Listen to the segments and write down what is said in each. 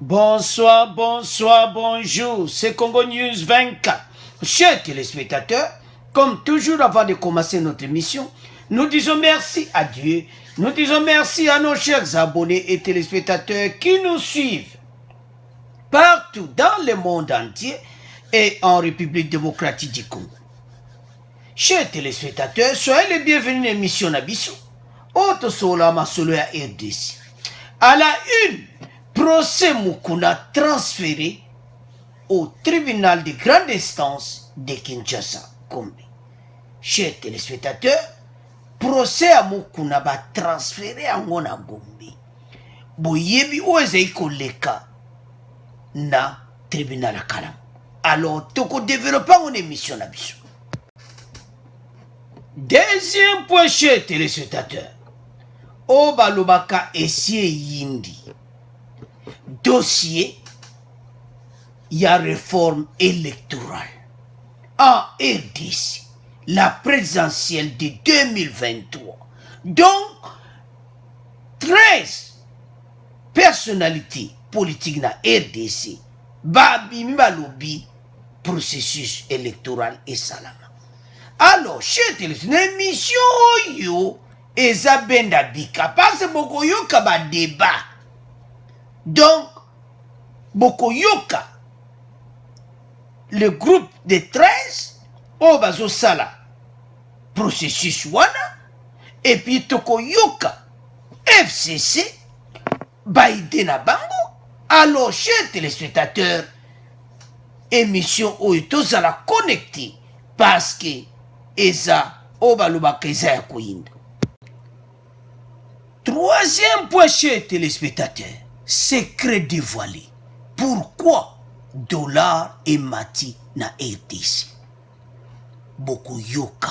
Bonsoir, bonsoir, bonjour, c'est Congo News 24. Chers téléspectateurs, comme toujours avant de commencer notre émission, nous disons merci à Dieu, nous disons merci à nos chers abonnés et téléspectateurs qui nous suivent partout dans le monde entier et en République démocratique du Congo. Chers téléspectateurs, soyez les bienvenus à l'émission Nabiso, Auto Solama Solo à RDC. À la une, procès Mukuna transféré au tribunal de grande instance de Kinshasa, Gombe. Chers téléspectateurs, procès à Mukuna va transféré à Ngona Gombe. Boyebi oezei koleka na tribunal à Kalam. Alors, toko développons une émission na biso. Deuxième point, chers téléspectateurs. Obalobaka Essie Yindi. Dossier, il y a réforme électorale. En RDC, la présidentielle de 2023. Donc, 13 personnalités politiques na RDC, Babi Malobi, processus électoral et salama. Alors, chers téléspectateurs, l'émission yo, Eza benda bika, parce que boko yoka ba débat. Donc, boko yoka, le groupe de 13, o bazo sala, processus wana, et puis toko yoka, FCC, Baïdena bango. Alors, chers téléspectateurs, émission oito zala connecté, parce que Eza, o balubaka Eza ya koyinda. Troisième point, chers téléspectateurs, secret dévoilé. Pourquoi Dollar et Mati na RDC? Boko yoka,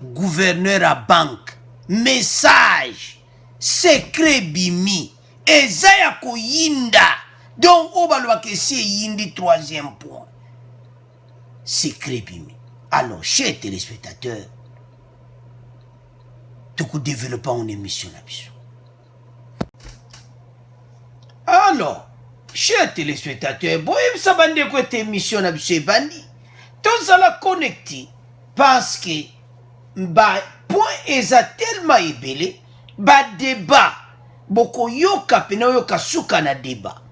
gouverneur à banque, message, secret bimi, ezaya ko yinda. Donc, obalwa que c'est yindi troisième point. Secret bimi. Alors, chers téléspectateurs, tout développant une émission là-dessus. Alors, chers téléspectateurs, bon, ça va dire que cette émission là-dessus bandi. Tout ça la connecté parce que bah point est tellement ébélé, bah débat, beaucoup yoka pena yoka souka na débat.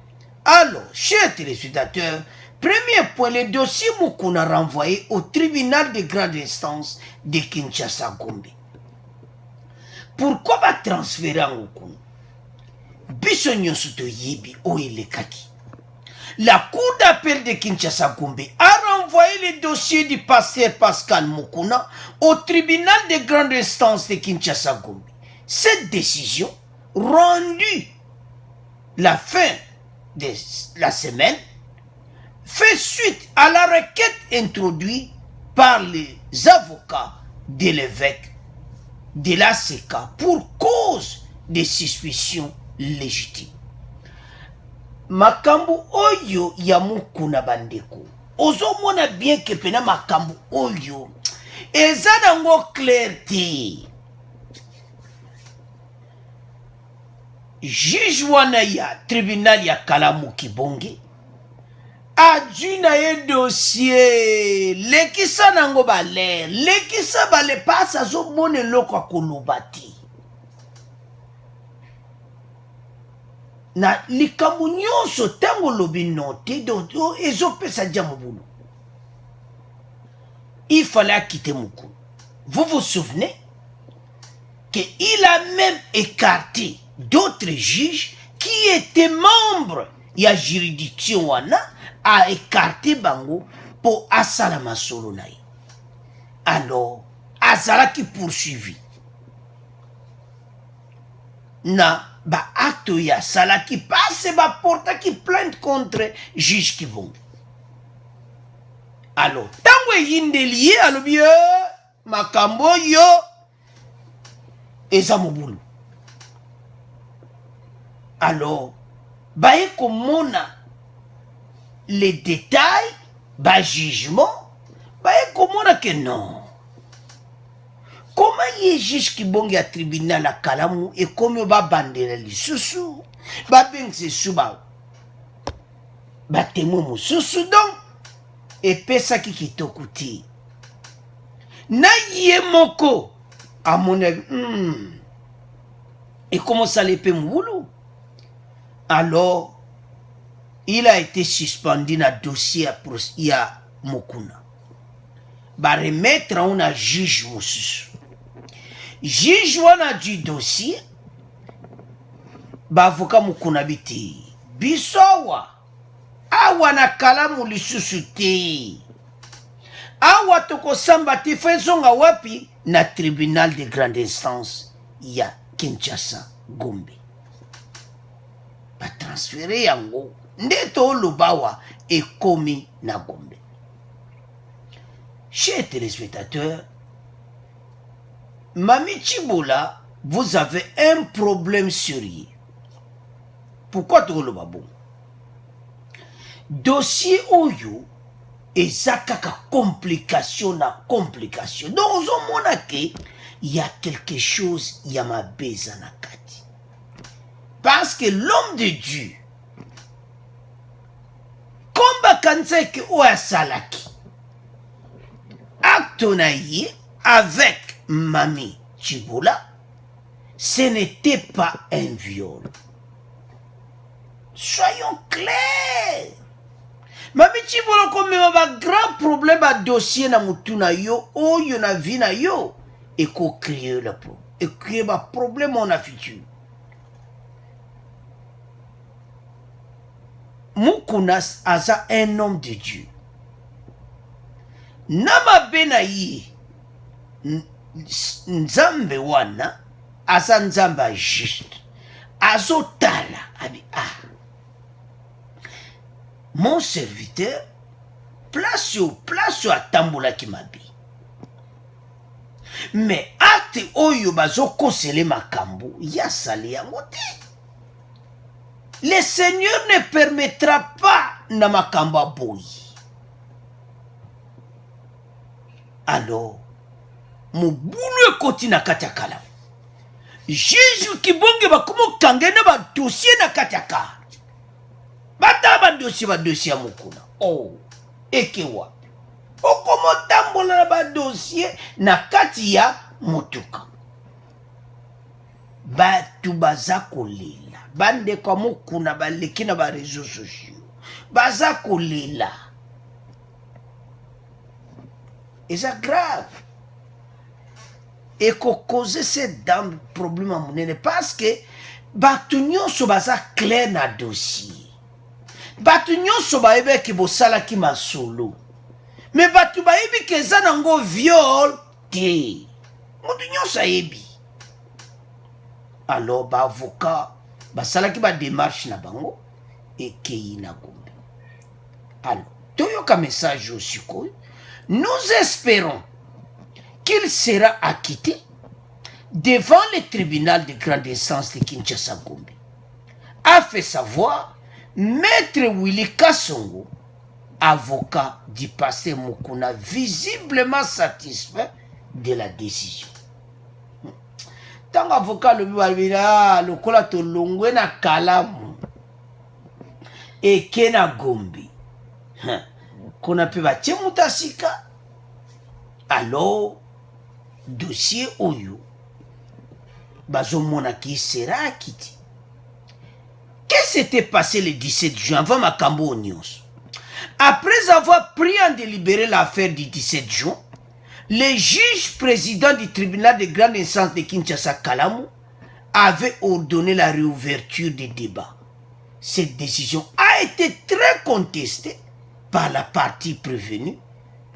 Alors, chers téléspectateurs, premier point, le dossier Mukuna renvoyé au tribunal de grande instance de Kinshasa Gombe. Pourquoi va transférer en Okun? Bisogno suto yibi o kaki. La cour d'appel de Kinshasa Gombe a renvoyé le dossier du pasteur Pascal Mukuna au tribunal de grande instance de Kinshasa Gombe. Cette décision, rendue la fin de la semaine, fait suite à la requête introduite par les avocats de l'évêque de la CECA pour cause de suspicion légitime. Makambu oyo ya Mukuna bandeko. Ozo mona bien que pena makambu oyo. Eza nango clarté. Juge wana ya tribunal ya Kalamu Kibonge. Adjuna ye dossier. Lekisa nango bale. Lekisa bale pasa zo mone loko kolobati. Na likambo nyonso tango lobi noté donc ezo pesa jamu bulu. Il fallait quitter Mukuna. Vous vous souvenez qu'il a même écarté d'autres juges qui étaient membres de la juridiction wana a écarté bango pour asala masolo naï. Alors azala qui poursuivi na ba acte ya sala qui passe ba porta qui plainte contre juge qui vont. Alors tango yinde lié alobi makambo yo eza mobulu. Alors ba komona les détails ba jugement ba komona que non. Comment y juge qui bongi à tribunal à Kalamu et comme ba bandela lisusu ba bengse suba batemo mosusu donc epesaki kitoko te na ye moko amona ekomosala epe mobulu. Alors il a été suspendu na dossier ya Mukuna ba remettre un juge mosusu. Juge wana du dossier ba avocat Mukuna biti bisowa awa na kalamu lisusu te awa tokosamba te fezonga wapi na tribunal de grande instance ya Kinshasa Gombe ba transféré yango nde tolobawa ekomi na Gombe. Chers téléspectateurs, Mami Tchibola, vous avez un problème sérieux. Pourquoi toloba bon? Dossier oyo ezakaka complication na complication. Donc on mona ke il y a quelque chose ya mabeza na kati. Parce que l'homme de Dieu komba kanza ke oya salaki acte na ye avec Mami Tchibola, ce n'était pas un viol. Soyons clairs. Mami Tchibola comme un grand problème à dossier na mutuna yo oyo na vie na yo et ko créer le problème et créer ba problème en futur. Mukuna aza un homme de Dieu. Nama benayi nzambe wana aza nzamba juste. Azotala abi mon serviteur place à tambola ki mabi. Mais acte oyo bazo kosele makambo ya sali yango te. Le Seigneur ne permettra pas na makambo aboyi. Alors, mobulu ekoti na kati ya kala. Jésus kibonge bakomo kangena ba dossier na kati ya kala. Bata ba dossier ya Mukuna. Oh, ekewa. Okomo tambola na ba dossier na kati ya motuka. Batu baza kolela. Bande kwa Mukuna baleki na ba réseaux sociaux. Baza kolela. Et c'est grave. Et qu'on cause ces dames problème à mon parce que batu nyonso baza clair na dossier. Batu nyonso baebe ki bosala ki masolo. Mais batu baebi ke za nango viol te. Mutu nyonso ayebi. Alors ba avocat basala ki ba démarche na bango et kei na Gombe. Alors, toyoka message aussi koy. Nous espérons qu'il sera acquitté devant le tribunal de grande instance de Kinshasa Gombe. A fait savoir Maître Willy Kassongo, avocat du pasteur Mukuna, visiblement satisfait de la décision. Tant avocat le bibabira le kola to longwe na kalamu et kena Gombe. Qu'on a pu bâtir mutasika. Alors dossier oyo bazo monaki sera acquitté. Qu'est-ce qui s'était passé le 17 juin avant Makambo Onyos? Après avoir pris en délibéré l'affaire du 17 juin, le juge président du tribunal de grande instance de Kinshasa Kalamu avait ordonné la réouverture des débats. Cette décision a été très contestée par la partie prévenue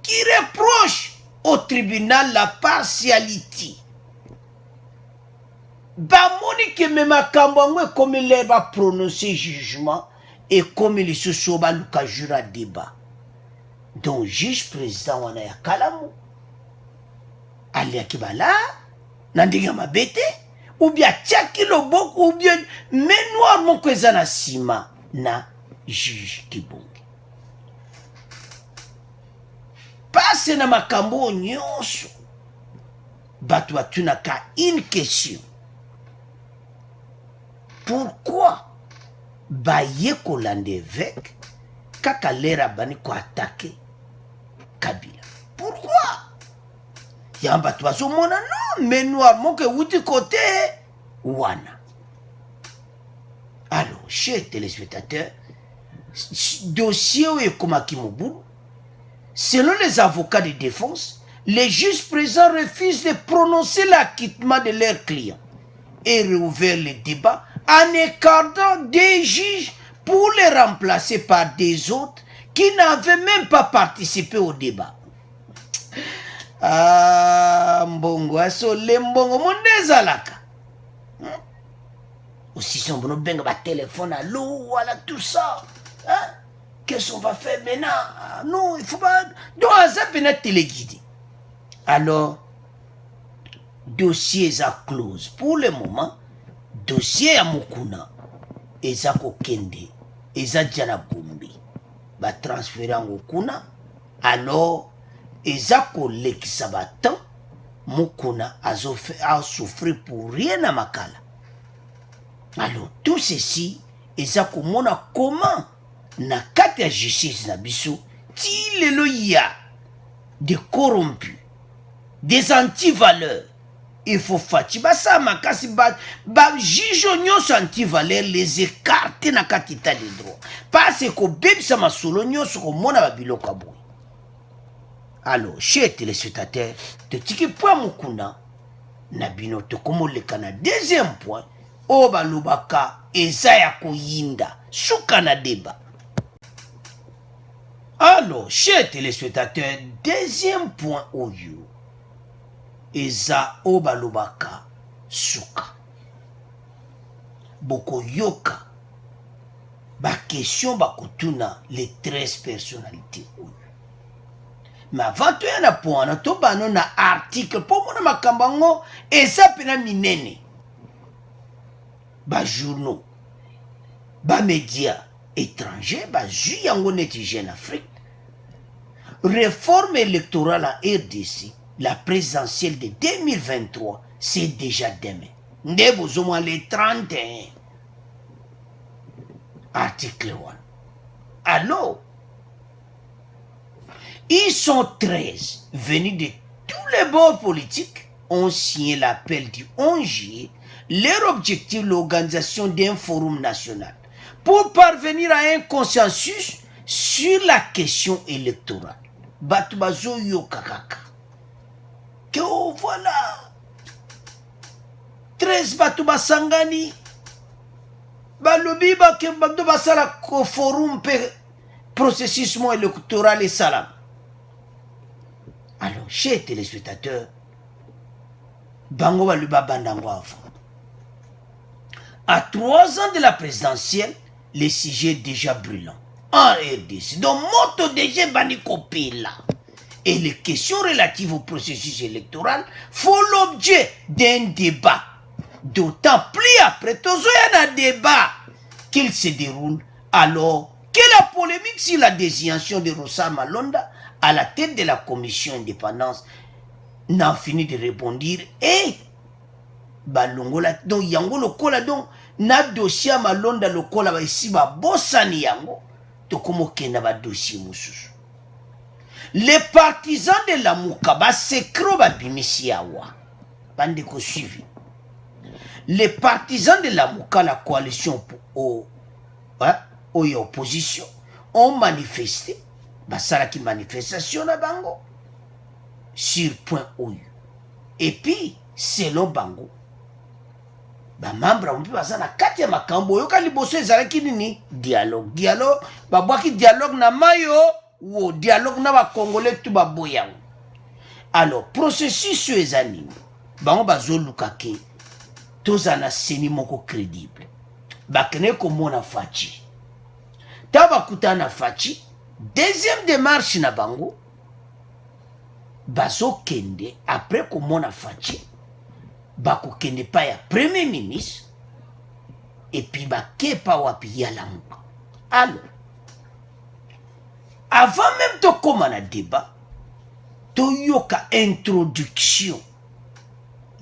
qui reproche au tribunal la partialité. Bamoni que même Kambangwe comme il va prononcer jugement et comme il se soba luka jura débat. Donc juge président wana ya Kalamu ali akibala nandiga mabete ou bien tiaki loboko ou bien menoir moko eza na sima na juge Kibonge. Passe na makambo nyonso batu batunaka une question. Pourquoi Baye Kolande évêque kaka lera bani ko attaquer Kabila. Pourquoi? Yamba tu baso mona non, mais noir moke wuti côté wana. Alors, chers téléspectateurs, dossier est comme Akimobu. Selon les avocats de défense, les juges présents refusent de prononcer l'acquittement de leurs clients et rouvert le débat en écartant des juges pour les remplacer par des autres qui n'avaient même pas participé au débat. Ah, mbongo aso le mbongo mondezalaka. Aussi son bon benga ba téléphone à l'eau, voilà tout ça. Hein? Qu'est-ce qu'on va faire maintenant? Ah, non, il faut pas. Donc, ça peut être téléguidé. Alors, dossier est close. Pour le moment, dossier à Mukuna, eza kokende, eza djana gombi. Ba transférer en Mukuna, alors, eza kolekisa batan, Mukuna a souffrir pour rien à Makala. Alors, tout ceci, eza komona comment na kati ya justice na biso ti lelo ya des corrompus, des anti-valeurs. Il faut fati basa makasi ba juge nyonso anti-valeurs les écarter na kati ta de droit parce que bebisa masolo nyonso ko mona ba biloko boy. Alors, chers téléspectateurs, de tiki point Mukuna na bino to komo leka na deuxième point oba lubaka eza ya koyinda suka na débat. Alors, chers téléspectateurs, deuxième point oyo eza oba lubaka suka. Boko yoka ba question ba kutuna les 13 personnalités oyo. Mais avant to yana point to bano na article po mona makambango eza pena minene. Ba journaux, ba médias étrangers, ba ju yango neti en Afrique. Réforme électorale en RDC, la présidentielle de 2023, c'est déjà demain. Ndebo au moins les 31. Article 1. Alors, ils sont 13 venus de tous les bords politiques, ont signé l'appel du 11 juillet. Leur objectif, l'organisation d'un forum national pour parvenir à un consensus sur la question électorale. Batubazo yo kakaka. Que voilà. 13 batuba sangani. Balobi ba ke batuba sala ko forum pe processus électoral et salam. Alors, chers téléspectateurs, bango baluba bandango avant. À 3 ans de la présidentielle, le sujet est déjà brûlant. En RDC, donc moto déjà banikopé là. Et les questions relatives au processus électoral font l'objet d'un débat. D'autant plus après tout un débat qu'il se déroule alors que la polémique sur la désignation de Rosa Malonda à la tête de la commission indépendance n'a fini de répondre et balongola donc yango lokola donc na dossier Malonda lokola ba ici ba bosani yango to komo kenda ba dossier mususu. Les partisans de la Moukaba secro ba bimisi awa bande ko suivi. Les partisans de la Mouka, la coalition au opposition ont manifesté basala ki manifestation na bango sur point oyo. Et puis selon bango ba membre on peut basana kati ya makambo yoka liboso ezalaki nini dialogue babwaki dialogue na mayo ou dialogue na ba congolais tout ba boyango. Alors processus ezani bango bazoluka ke tozana seni moko crédible bakene komona fachi taba kutana fachi. Deuxième démarche na bango bazo kende après komona fachi bako kende pa ya premier ministre et puis bakepa wapi ya la Mouka. Alors avant même de commencer un débat to yoka introduction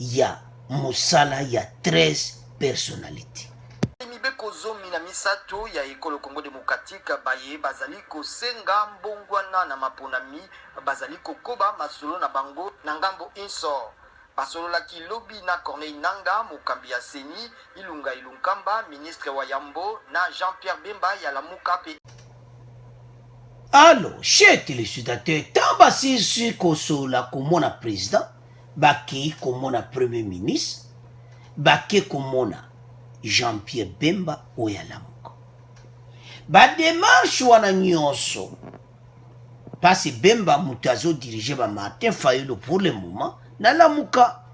ya Moussala ya 13 personnalités. ndeko zomi na misato ya ekolo Congo Démocratique baye bazaliko senga mbongwana na maponami bazaliko koba masolo na bango na ngambo insor basolola ki lobi na Corneille Nanga mokambi ya Seni Ilunga Ilunkamba ministre wa Yambo na Jean-Pierre Bemba ya la Mukape. Alors, chers téléspectateurs, tant basé sur Kosola comme mon président, Baki comme mon premier ministre, Baki comme mon Jean-Pierre Bemba Oyalamuka. Ba démarche wana nyonso. Parce que Bemba Moutazo dirigé par Martin Fayulu pour le moment, na Lamuka.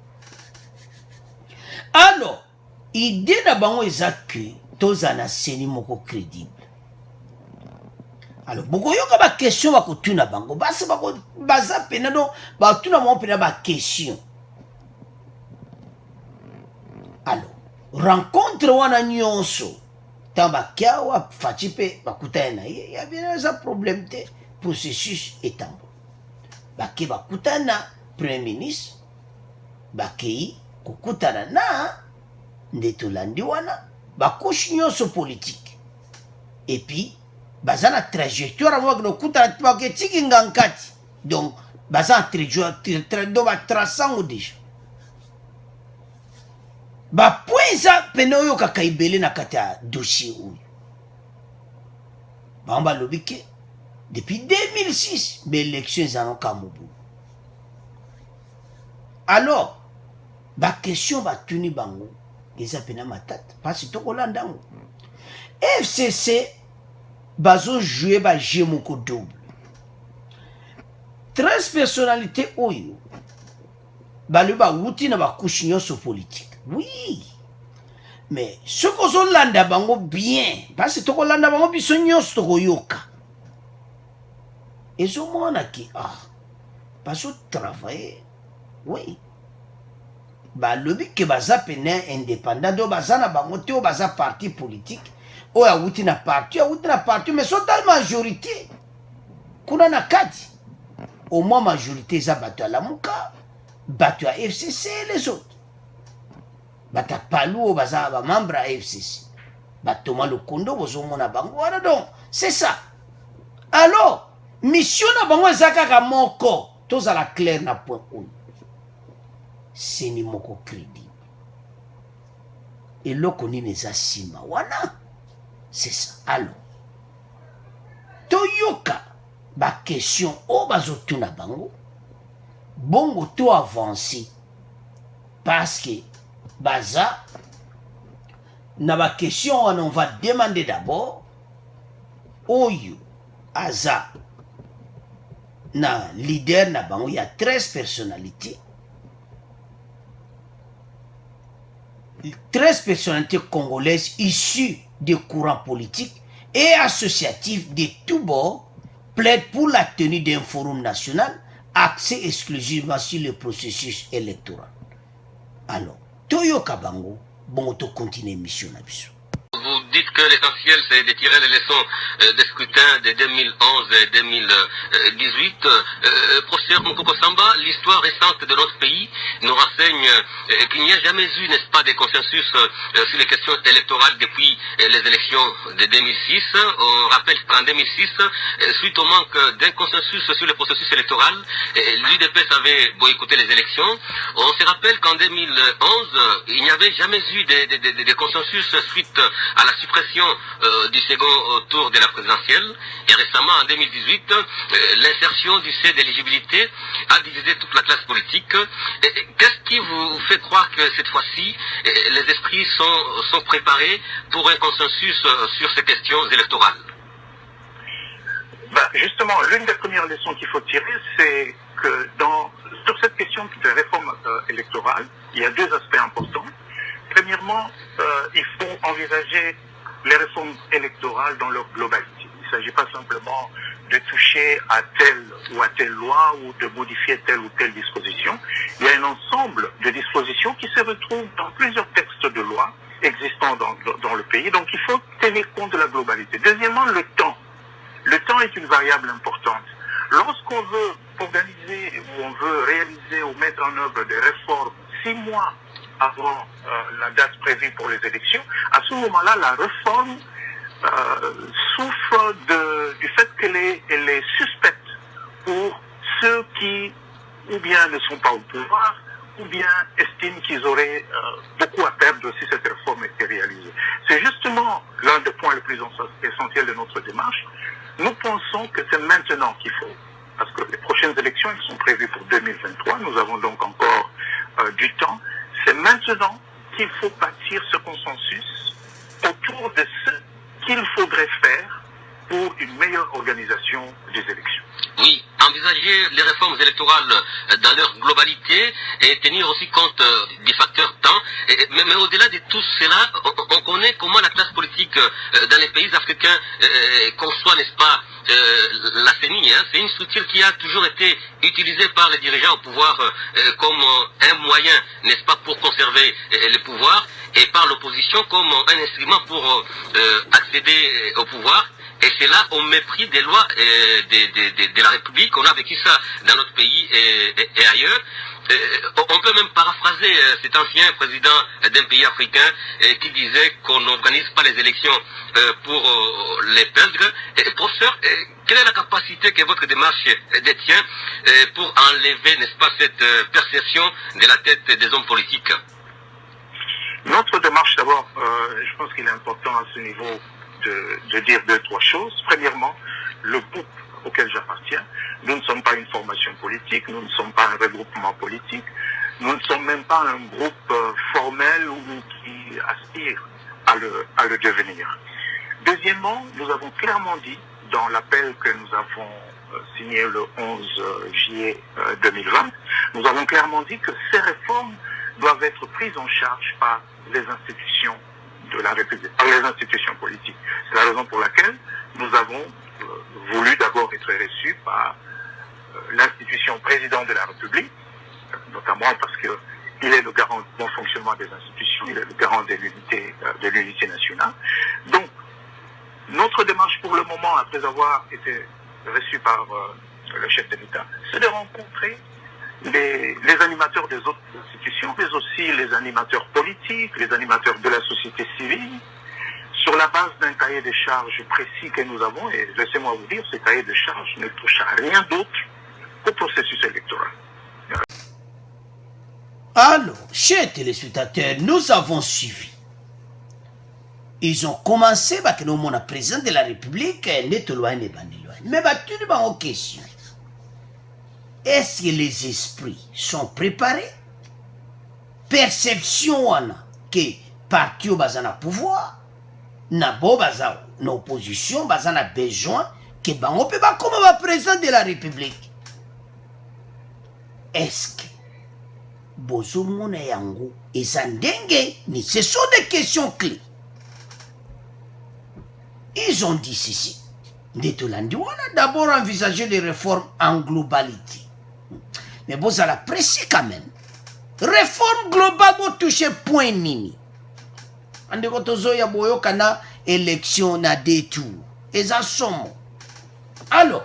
Alors, idée na bango ezaki, tozana seni moko crédible. Alors, beaucoup yoka ba question ba kutuna bango, basi ba ko baza pena do ba tuna mo pena ba question. Alors, rencontre wana nyonso, tamba kiawa fachipe ba kutana, y a bien un problème te processus etambo. Ba ke ba kutana premier ministre, ba kei kukutana na ndetolandi wana ba couche nyonso politique. Et puis bazana trajectoire moi no kuta ba ke tiki ngankati donc bazana trajectoire do ba traçant déjà ba poinza peno yo kakaibele na kata dossier ou bamba lobike depuis 2006 l'élection zano kamubu alors ba question ba tuni bango eza pena matata parce to kolandango FCC bazo jouer ba jemoko double 13 personnalités oyo balu ba wuti na ba couche nyonso politique oui mais ce qu'on zo landa bango bien parce que to kolanda bango biso nyonso to koyoka ezo mona ki bazo travailler oui ba lobi ke baza pena indépendant do baza na bango te o baza parti politique o ya wuti na parti mais so dans majorité kuna na kati au moins majorité za bato ya Lamuka bato ya FCC les autres bata palu o baza ba membre ya FCC bato ma Lokondo bozo mona bango wana donc c'est ça alors mission na bango ezaka moko tozala clair na point oyo seni moko crédible eloko nini eza nsima wana c'est ça alors toyoka ba question o bazotuna bango bongo to avancer parce que baza na ba question on va demander d'abord oyo aza na leader na bango il y a 13 personnalités 13 personnalités congolaises issues des courants politiques et associatifs de tous bords plaident pour la tenue d'un forum national axé exclusivement sur le processus électoral. Alors, Toyo Kabango, bon, to continue mission na biso. Vous dites que l'essentiel c'est de tirer les leçons des scrutins de 2011 et 2018. Professeur Mukoko Samba, l'histoire récente de notre pays nous renseigne qu'il n'y a jamais eu, n'est-ce pas, de consensus sur les questions électorales depuis les élections de 2006. On rappelle qu'en 2006, suite au manque d'un consensus sur le processus électoral, l'UDPS avait boycotté les élections. On se rappelle qu'en 2011, il n'y avait jamais eu de consensus suite à la suppression du second tour de la présidentielle. Et récemment, en 2018, l'insertion du C d'éligibilité a divisé toute la classe politique. Qu'est-ce qui vous fait croire que cette fois-ci, les esprits sont préparés pour un consensus sur ces questions électorales? Justement, l'une des premières leçons qu'il faut tirer, c'est que sur cette question de réforme électorale, il y a deux aspects importants. Premièrement, il faut envisager les réformes électorales dans leur globalité. Il ne s'agit pas simplement de toucher à telle ou à telle loi ou de modifier telle ou telle disposition. Il y a un ensemble de dispositions qui se retrouvent dans plusieurs textes de loi existants dans le pays. Donc il faut tenir compte de la globalité. Deuxièmement, le temps. Le temps est une variable importante. Lorsqu'on veut organiser ou on veut réaliser ou mettre en œuvre des réformes 6 mois avant la date prévue pour les élections, à ce moment-là, la réforme souffre du fait qu'elle est suspecte pour ceux qui, ou bien ne sont pas au pouvoir, ou bien estiment qu'ils auraient beaucoup à perdre si cette réforme était réalisée. C'est justement l'un des points les plus essentiels de notre démarche. Nous pensons que c'est maintenant qu'il faut, parce que les prochaines élections elles sont prévues pour 2023, nous avons donc encore du temps, c'est maintenant qu'il faut bâtir ce consensus autour de ce qu'il faudrait faire pour une meilleure organisation des élections. Oui, envisager les réformes électorales dans leur globalité et tenir aussi compte du facteur temps. Mais au-delà de tout cela, on connaît comment la classe politique dans les pays africains conçoit, n'est-ce pas, la CENI. C'est une structure qui a toujours été utilisée par les dirigeants au pouvoir comme un moyen, n'est-ce pas, pour conserver le pouvoir, et par l'opposition comme un instrument pour accéder au pouvoir. Et c'est là au mépris des lois de la République. On a vécu ça dans notre pays et ailleurs. On peut même paraphraser cet ancien président d'un pays africain qui disait qu'on n'organise pas les élections pour les perdre. Professeur, quelle est la capacité que votre démarche détient pour enlever, n'est-ce pas, cette perception de la tête des hommes politiques? Notre démarche, d'abord, je pense qu'il est important à ce niveau de dire deux, trois choses. Premièrement, le groupe auquel j'appartiens, nous ne sommes pas une formation politique, nous ne sommes pas un regroupement politique, nous ne sommes même pas un groupe formel ou qui aspire à le devenir. Deuxièmement, nous avons clairement dit dans l'appel que nous avons signé le 11 juillet 2020, nous avons clairement dit que ces réformes doivent être prises en charge par les institutions de la République, par les institutions politiques. C'est la raison pour laquelle nous avons voulu d'abord être reçus par l'institution président de la République, notamment parce qu'il est le garant du bon fonctionnement des institutions, il est le garant de l'unité nationale. Donc, notre démarche pour le moment, après avoir été reçu par le chef de l'État, c'est de rencontrer les animateurs des autres institutions, mais aussi les animateurs politiques, les animateurs de la société civile, sur la base d'un cahier de charges précis que nous avons, et laissez-moi vous dire, ce cahier de charges ne touche à rien d'autre qu'au processus électoral. Alors, chers téléspectateurs, nous avons suivi. Ils ont commencé, que nous avons président de la République, mais tu as une question. Est-ce que les esprits sont préparés? Perception que parti au bazana pouvoir, na bo baza na opposition bazana besoin que on peut pas comme président de la République. Est-ce que bozo mona yango ezandenge ni ce sont des questions clés. Ils ont dit ceci. D'abord envisager les réformes en globalité. Mais vous allez apprécier quand même. Réforme globale pour toucher point nini. Ande kotozo ya boyo kana élection na détour. Et ça somme. Alors,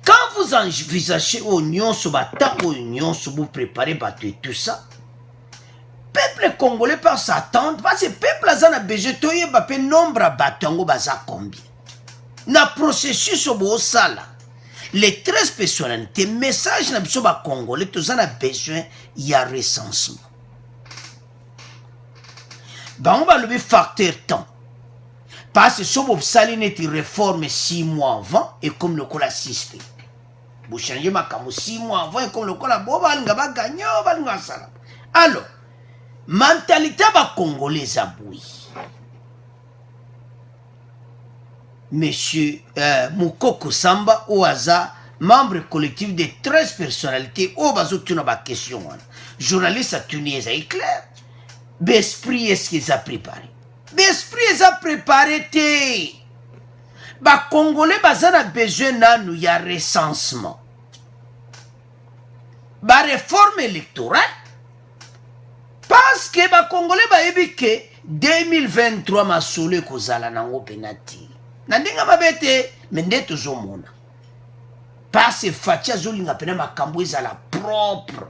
quand vous envisagez union sur bata union sur vous préparer battre tout ça, peuple congolais peut s'attendre parce que peuple a besoin de nombre batango baza combien. Na processus au sala. Les 13 personnalités, message na biso ba congolais, tous en a besoin, il y a recensement. On va lever facteur temps. Parce que si vous avez une réforme 6 mois avant, et comme le cola 6 fait. Vous changez ma camo 6 mois avant, et comme le cola boba, vous allez gagner, vous allez gagner. Alors, mentalité ba congolais aboui. Monsieur Moukoko Samba Ouaza, membre collectif de 13 personnalités, au bazo tuna ba question. Journaliste à Tunis est clair. L'esprit est-ce qu'ils ont préparé? L'esprit est a préparé te. Ba Congolais bazana besoin nanu ya recensement. Ba réforme électorale. Parce que ba Congolais ba ebike 2023 masole kozala nango penati. Nandinga mabete mende tozomona. Parce que fatia zolinga pena makambo ezala propre.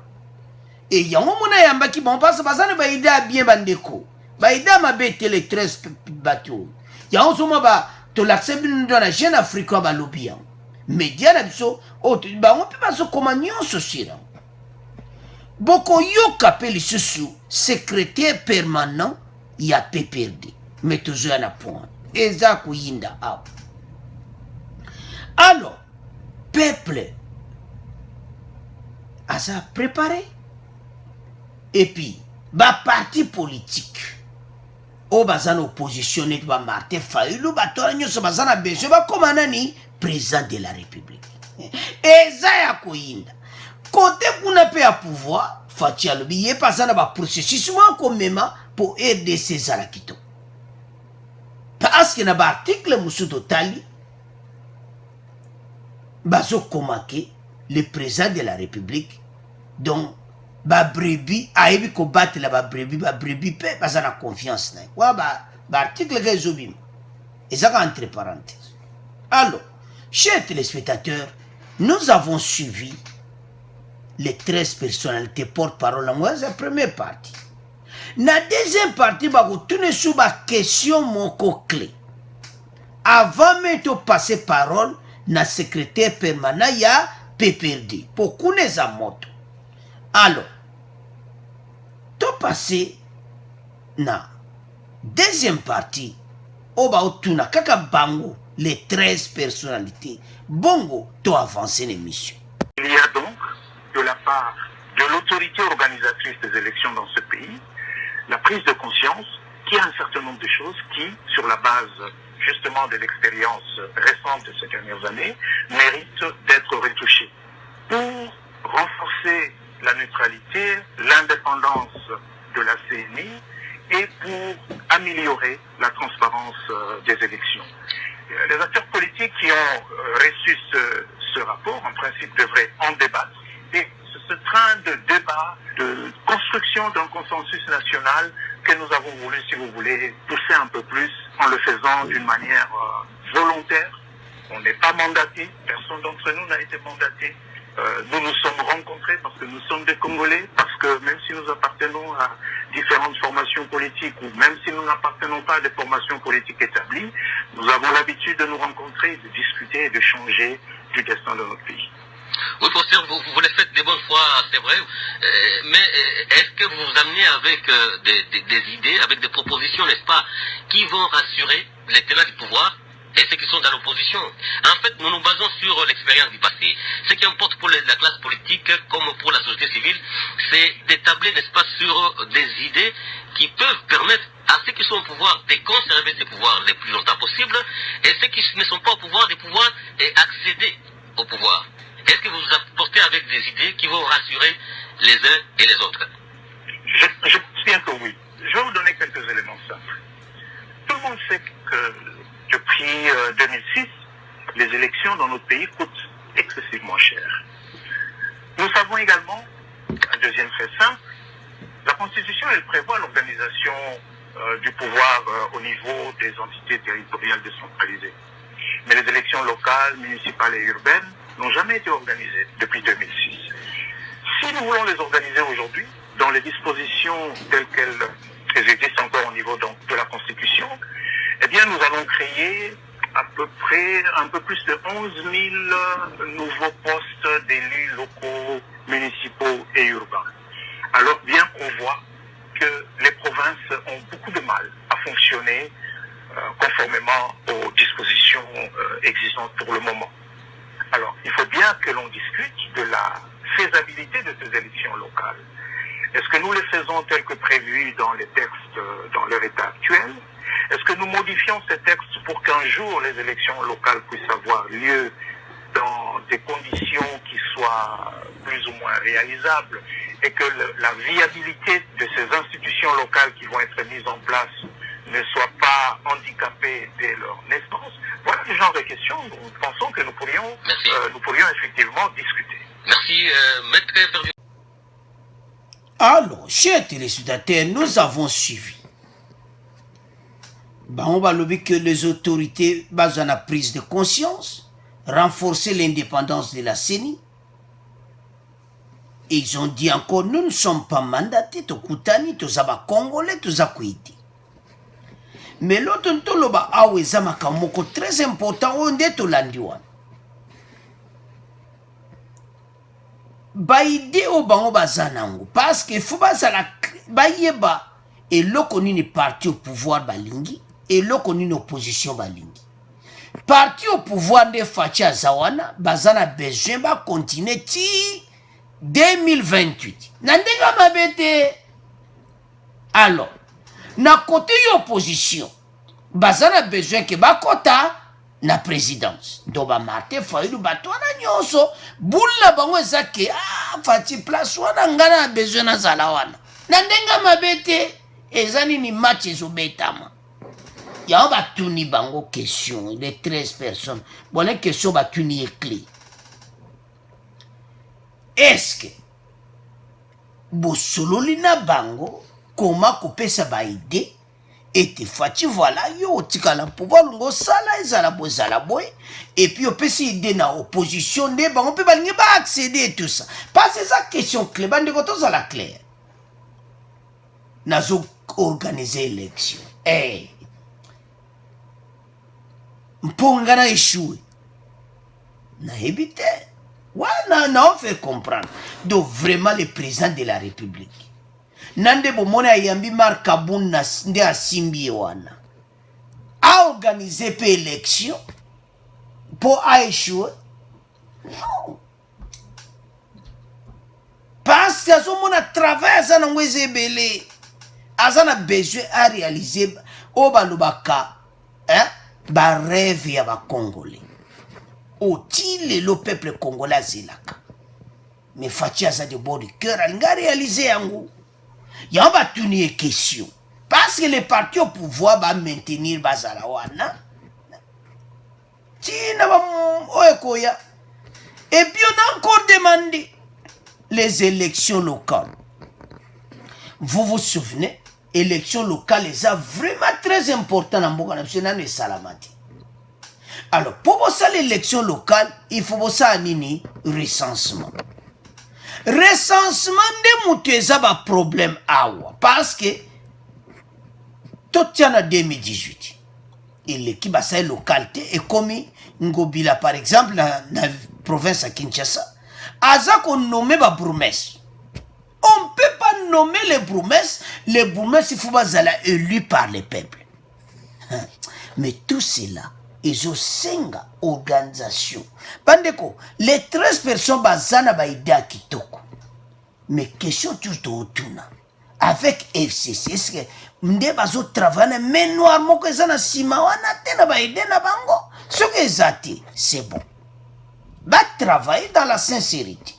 Et yango mona yamba qui bon passe bazana ba ida bien bandeko. Ba ida ma bete les 13 bateaux. Yango soma ba to l'accepte dans la jeune africain ba lobian. Média na biso o ba on peut pas se communion sociale. Boko yo kapeli susu secrétaire permanent ya PPRD. Mais toujours à point. Eza kuyinda aw. Alors, peuple a ça préparé. Et puis, ba parti politique. O bazan oppositionné ba Martin Fayulu ba tora nyoso bazana besoin ba komanani président de la République. Eza ya koyinda. Côté kuna pe à pouvoir, Fatia lobi ye bazana ba processus comme même pour RDC Zarakito. Parce que na ba article musu totali bazo komake le président de la République donc ba brebis ayebi ko battre la ba brebis pe bazana confiance na wa ba article que zobim et ça entre parenthèses. Alors chers téléspectateurs, nous avons suivi les 13 personnalités porte-parole en la première partie. Na deuxième partie ba ko tourner sur ba question moko clé avant même de passer parole na secrétaire permanent ya PPRD pour kuneza moto. Alors to passer na deuxième partie oba otuna kaka bango les 13 personnalités bongo to avancer l'émission. Il y a donc de la part de l'autorité organisatrice des élections dans ce pays la prise de conscience qu'il y a un certain nombre de choses qui, sur la base justement de l'expérience récente de ces dernières années, méritent d'être retouchées pour renforcer la neutralité, l'indépendance de la CNI et pour améliorer la transparence des élections. Les acteurs politiques qui ont reçu ce rapport, en principe, devraient en débattre. Et ce train de débat, de construction d'un consensus national que nous avons voulu, si vous voulez, pousser un peu plus en le faisant d'une manière volontaire. On n'est pas mandaté, personne d'entre nous n'a été mandaté. Nous nous sommes rencontrés parce que nous sommes des Congolais, parce que même si nous appartenons à différentes formations politiques ou même si nous n'appartenons pas à des formations politiques établies, nous avons l'habitude de nous rencontrer, de discuter et de changer du destin de notre pays. Oui, professeur, vous le faites de bonne foi, c'est vrai, mais est-ce que vous vous amenez avec des idées, avec des propositions, n'est-ce pas, qui vont rassurer les tenants du pouvoir et ceux qui sont dans l'opposition? En fait, nous nous basons sur l'expérience du passé. Ce qui importe pour la classe politique comme pour la société civile, c'est d'établir, n'est-ce pas, sur des idées qui peuvent permettre à ceux qui sont au pouvoir de conserver ces pouvoirs le plus longtemps possible et ceux qui ne sont pas au pouvoir de pouvoir accéder au pouvoir. Est-ce que vous vous apportez avec des idées qui vont rassurer les uns et les autres? Je pense bien que oui. Je vais vous donner quelques éléments simples. Tout le monde sait que depuis 2006, les élections dans notre pays coûtent excessivement cher. Nous savons également, un deuxième fait simple, la Constitution, elle prévoit l'organisation du pouvoir au niveau des entités territoriales décentralisées. Mais les élections locales, municipales et urbaines n'ont jamais été organisées depuis 2006. Si nous voulons les organiser aujourd'hui, dans les dispositions telles qu'elles existent encore au niveau de la Constitution, eh bien nous allons créer à peu près un peu plus de 11 000 nouveaux postes d'élus locaux, municipaux et urbains. Alors bien qu'on voit que les provinces ont beaucoup de mal à fonctionner conformément aux dispositions existantes pour le moment. Alors, il faut bien que l'on discute de la faisabilité de ces élections locales. Est-ce que nous les faisons tels que prévus dans les textes, dans leur état actuel? Est-ce que nous modifions ces textes pour qu'un jour les élections locales puissent avoir lieu dans des conditions qui soient plus ou moins réalisables et que la viabilité de ces institutions locales qui vont être mises en place ne soit pas handicapée dès leur naissance? Voilà le genre de questions dont nous pensons que nous pourrions effectivement discuter. Merci, maître. Alors, chers téléspectateurs, nous avons suivi. On va lever que les autorités basent en la prise de conscience, renforcer l'indépendance de la CENI, Ils ont dit encore, nous ne sommes pas mandatés, Tokutani, Tozaba Congolais, Tozakuiti. Mais l'autre, Toloba Awe Zamakamoko, très important, on est au Landiwan. Baïde au bango bazanango, parce qu'il faut pas la baïeba, et l'autre, on est parti au pouvoir balingi, et l'autre, on est une opposition balingi. Parti au pouvoir de Fatia Zawana, bazana besoin ba continuer ti 2028. Nandega mabete. Alors, na côté opposition, bazana besoin que ba kota na présidence. Doba Martin Fayulu batwana nyonso, bulla bango ezake fati place wana ngana besoin na zalawana. Nandega mabete ezani ni match ezobetama. Il y a un bango question, les 13 personnes. Bon, la question va tuni clé. Est-ce que Bossololina bango, comment couper sa baïde, et te fati voilà, yo, tika la pouvoir, ngo sala, ezala boy, et puis on peut s'aider dans l'opposition, on peut pas accéder et tout ça. Parce que ça question clé, bande koto ça la claire. Nazo organiser l'élection. Hey. Mponga na échoué. Na évité. Wana na on fait comprendre. Donc vraiment le président de la République. Nande bomona yambi markaboun na nde asimbi wana. A organiser pe élection pour a échouer. Non. Parce que on a travaillé ça na ngweze belé. Azana besoin à réaliser au balubaka. Hein? Ba rêve ya ba Congolais. Otile le peuple congolais zilaka. Mais Fatia ça de bon du cœur, elle n'a réalisé yango. Y'a ba tuni question. Parce que les partis au pouvoir va maintenir bazala wana. Tina ba oekoya. Et puis on a encore demandé les élections locales. Vous vous souvenez? Élections locales, c'est vraiment très important dans Mboka national et Salamati. Alors, pour ça l'élection locale, il faut ça nini recensement. Recensement de mouteza ba problème awa parce que tout tient en 2018. Et l'équipe a sa localité et comme Ngobila par exemple dans la province à Kinshasa, aza qu'on nommé ba bourgmestre. On ne peut pas nommer les bourgmestres il faut pas être élus par le peuple. Mais tout cela, ils ont 5 organisations. Bandeko, les 13 personnes bazana ba idea kitoko. Mais question tout autour. Avec FCC, est-ce que mde bazo travailler mais noir moko ezana sima wana tena ba idea na bango. Ce que zati, c'est bon. Ba travailler dans la sincérité.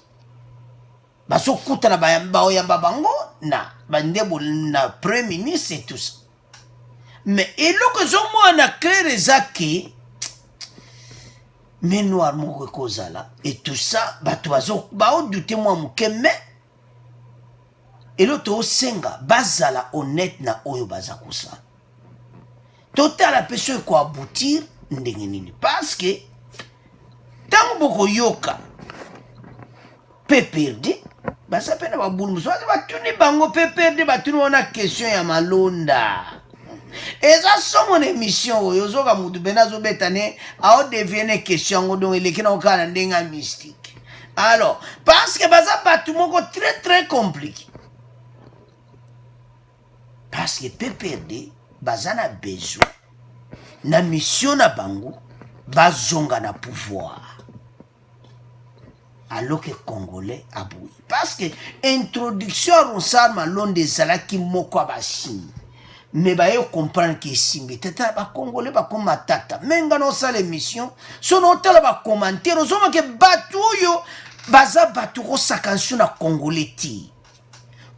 Baso kuta na bayamba bango na bandebo na premier ministre et tout ça. Mais eloko zomo na clair ezaki mais noir moko kozala et tout ça bato bazo bao douter moi mukeme eloto senga bazala honnête na oyo bazakusa. Total la personne ko aboutir ndenge nini parce que tango boko yoka peut perdre. Ça peut pas boule muso ba tuni bango pe perdre ba tuni ona question ya malonda et ça sont mon émission yozo ka mudu benazo betane a devienne question ngo donc elekina okana ndenga mystique. Alors parce que baza batu moko très très compliqué parce que peut perdre bazana besoin na mission na bango bazonga na pouvoir. Alors que Congolais a bouillé. Parce que introduction à Ronsarma l'on des salaki moko abashini. Mais bah yo comprendre que simbi tata ba Congolais ba comme matata. Menga no sa l'émission, son hôtel ba commenter ozoma ke batu yo baza batu ko sakansu na Congolais ti.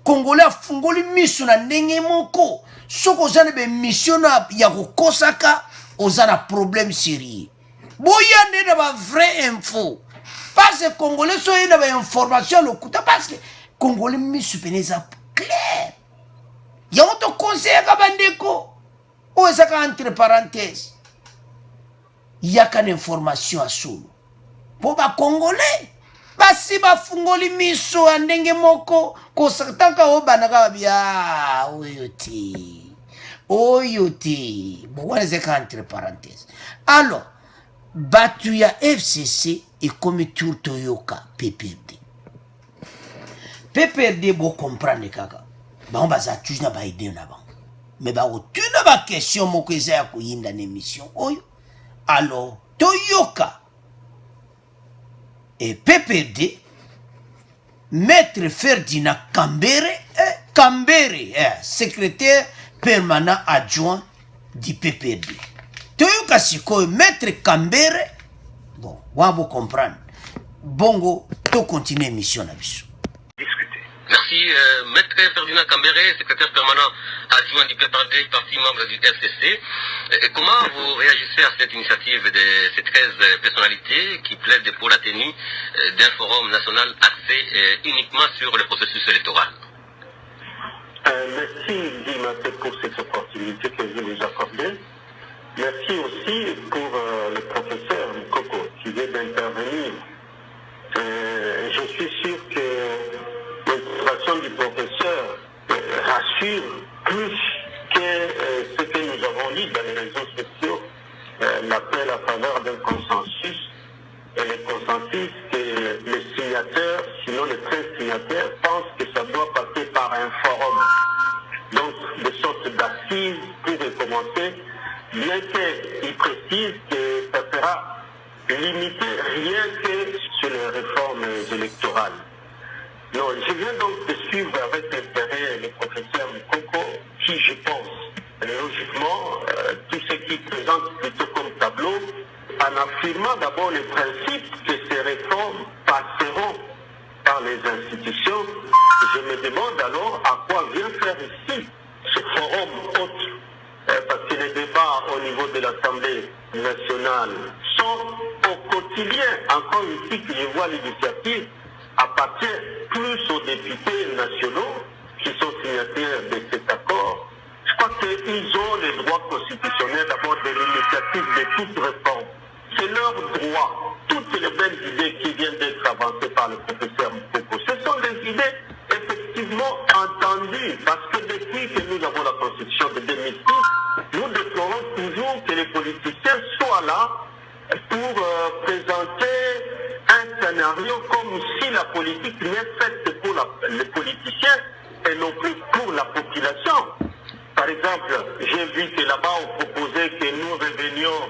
Congolais fungoli mission na ndenge moko. Soko zane be mission na ya ko kosaka ozana problème sérieux. Boya ndé ba vraie info. Parce que les Congolais sont une information parce que les Congolais sont clair. Il y a un conseil à Bandeko. Ou est-ce entre parenthèses? Il y a qu'une information à solo. Pour les Congolais, basi bafungoli miso ya ndenge moko kosataka obanaka bia oyo te bon wana ezaka entre parenthèse. Alors batu ya FCC ekomi tour toyoka PPRD bo comprendre kaka bango baza toujours na baide na bango mais bakotuna bakestion moko eza ya koyinda na émission oyo. Alors toyoka et PPRD Maître Ferdinand Kambere, secrétaire permanent adjoint du PPRD. Toyoka sikoyo Maître Kambere, bon, on va comprendre. Bongo, to continue mission na biso. Merci, Maître Ferdinand Kambere, secrétaire permanent adjoint du PPRD, parti membre du FCC. Comment vous réagissez à cette initiative de ces 13 personnalités qui plaident pour la tenue d'un forum national axé uniquement sur le processus électoral? Merci, Dimaté, pour cette opportunité que vous nous accordez. Merci aussi pour le professeur Mukoko qui vient d'intervenir. Je suis sûr que l'intervention du professeur rassure plus que ce que nous avons lu dans les réseaux sociaux, l'appel à faveur d'un consensus, et le consensus que les signataires, sinon les 13 signataires, pensent que ça doit passer par un forum. Donc, de sorte d'assises pour recommencer, bien qu'il précise que ça sera limité rien que sur les réformes électorales. Non, je viens donc de suivre avec intérêt le professeur Mukoko, qui, je pense, logiquement, tout ce qu'il présente plutôt comme tableau, en affirmant d'abord le principe que ces réformes passeront par les institutions. Je me demande alors à quoi vient faire ici ce forum autre, parce que les débats au niveau de l'Assemblée nationale sont au quotidien. Encore ici que je vois l'initiative appartient plus aux députés nationaux qui sont signataires de cet accord. Je crois qu'ils ont le droit constitutionnel d'abord de l'initiative de toute réforme. C'est leur droit. Toutes les belles idées qui viennent d'être avancées par le professeur Mukoko, ce sont des idées effectivement entendues, parce que depuis que nous avons la Constitution de 2006, nous déplorons toujours que les politiciens soient là pour présenter un scénario comme si la politique n'est faite pour les politiciens et non plus pour la population. Par exemple, j'ai vu que là-bas on proposait que nous revenions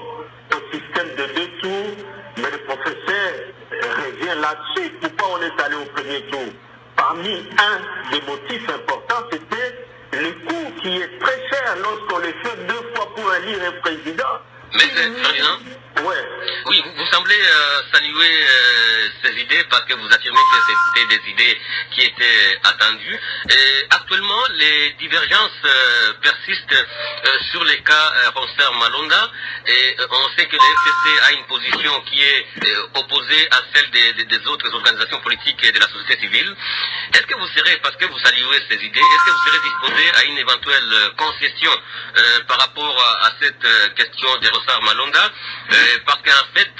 au système de 2 tours, mais le professeur revient là-dessus. Pourquoi on est allé au premier tour? Parmi un des motifs importants, c'était le coût qui est très cher lorsqu'on le fait 2 fois pour élire un président. Mais Ferdinand, ouais. Oui, vous semblez saluer ces idées parce que vous affirmez que c'était des idées qui étaient attendues. Et actuellement, les divergences persistent sur les cas Ronser Malonda et on sait que le FCC a une position qui est opposée à celle des autres organisations politiques et de la société civile. Est-ce que vous serez, parce que vous saluez ces idées, est-ce que vous serez disposé à une éventuelle concession par rapport à cette question de Ronser Malonda? Parce qu'en fait,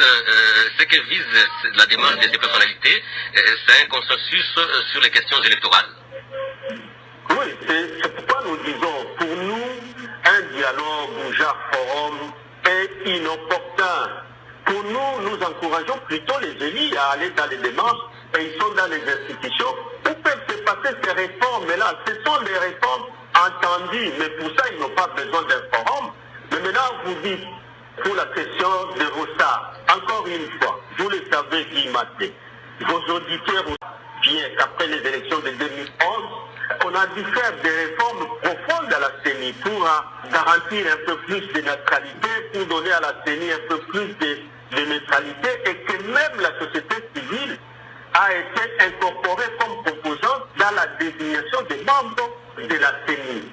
ce que vise la démarche de ces personnalités, c'est un consensus sur les questions électorales. Oui, c'est pourquoi nous disons, pour nous, un dialogue ou genre forum est inopportun. Pour nous, nous encourageons plutôt les élus à aller dans les démarches, et ils sont dans les institutions, où peuvent se passer ces réformes-là. Ce sont des réformes entendues, mais pour ça, ils n'ont pas besoin d'un forum. Mais maintenant, vous dites, pour la question de Rossa, encore une fois, vous le savez, Guy Maté, vos auditeurs bien qu'après les élections de 2011, on a dû faire des réformes profondes à la CENI pour garantir un peu plus de neutralité, pour donner à la CENI un peu plus de neutralité, et que même la société civile a été incorporée comme composante dans la désignation des membres de la CENI.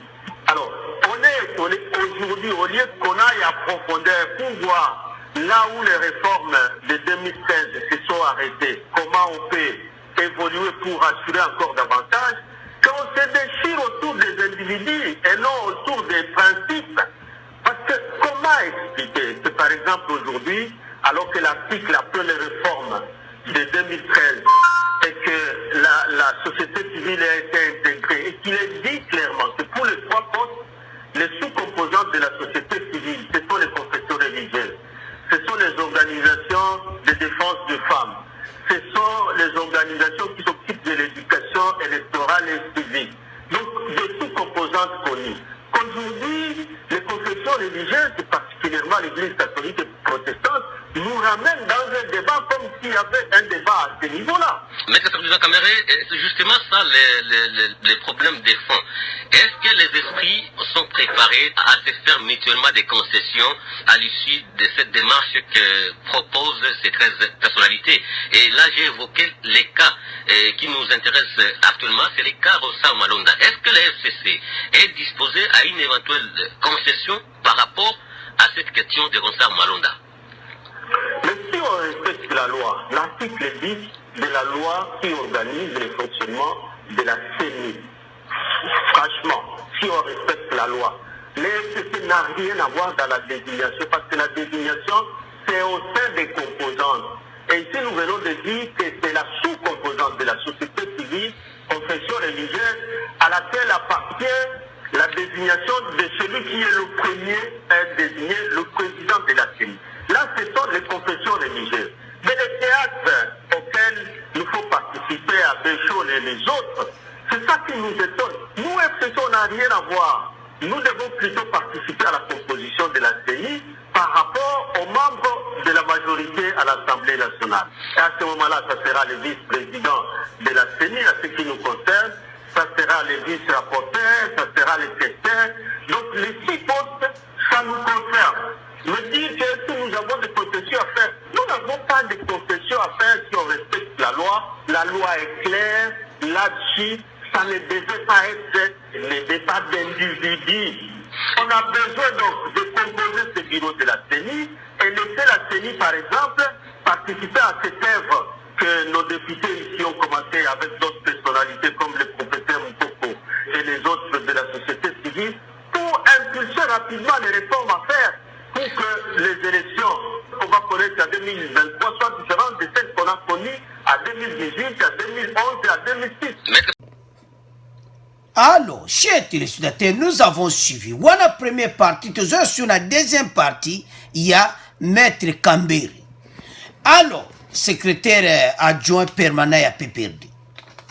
Alors, on est aujourd'hui, au lieu qu'on aille à profondeur pour voir là où les réformes de 2015 se sont arrêtées, comment on peut évoluer pour assurer encore davantage, qu'on se déchire autour des individus et non autour des principes. Parce que comment expliquer que par exemple aujourd'hui, alors que l'article après les réformes de 2013 civil a été intégré et qu'il est dit clairement que pour les 3 postes, les sous-composantes de la société civile, ce sont les confessions religieuses, ce sont les organisations de défense des femmes, ce sont les organisations qui s'occupent de l'éducation électorale et civique. Donc, des sous-composantes connues. Qu'aujourd'hui, les confessions religieuses, et particulièrement l'Église catholique et protestante, nous ramènent dans un débat comme s'il y avait un débat à ce niveau-là. Maître Président Caméré, c'est justement ça les problèmes des fonds. Est-ce que les esprits sont préparés à se faire mutuellement des concessions à l'issue de cette démarche que proposent ces 13 personnalités? Et là, j'ai évoqué les cas qui nous intéressent actuellement, c'est les cas Rossa Malonda. Est-ce que la FCC est disposée à une éventuelle concession par rapport à cette question de Rossa Malonda? Mais si on respecte la loi, l'article 10 de la loi qui organise le fonctionnement de la CENI, franchement, si on respecte la loi, le FCC n'a rien à voir dans la désignation, parce que la désignation, c'est au sein des composantes. Et ici, nous venons de dire que c'est la sous-composante de la société civile, confession religieuse, à laquelle appartient la désignation de celui qui est le premier à désigner le président de la CENI. Là, ce sont les confessions religieuses. Mais les théâtres auxquels il faut participer à Béchon et les autres, c'est ça qui nous étonne. Nous, FCC, on n'a rien à voir. Nous devons plutôt participer à la composition de la CENI par rapport aux membres de la majorité à l'Assemblée nationale. Et à ce moment-là, ça sera le vice-président de la CENI, à ce qui nous concerne, ça sera le vice-rapporteur, ça sera le secteur. Donc les 6 postes, ça nous concerne. Me dire que si nous avons des concessions à faire, nous n'avons pas de concessions à faire si on respecte la loi est claire, là-dessus, ça ne devait pas être le débat d'individus. On a besoin donc de composer ce bureau de la CENI et laisser la CENI, par exemple, participer à cette œuvre que nos députés ici ont commencé avec d'autres personnalités comme le professeur Mukoko et les autres de la société civile pour impulser rapidement les réformes à faire pour que les élections qu'on va connaître en 2023 soient différentes de celles qu'on a connues en 2018, en 2011 et en 2006. Alors, chers téléspectateurs, nous avons suivi. On a la première partie, toujours sur la deuxième partie, il y a Maître Kamberi. Alors, secrétaire adjoint permanent à PPRD.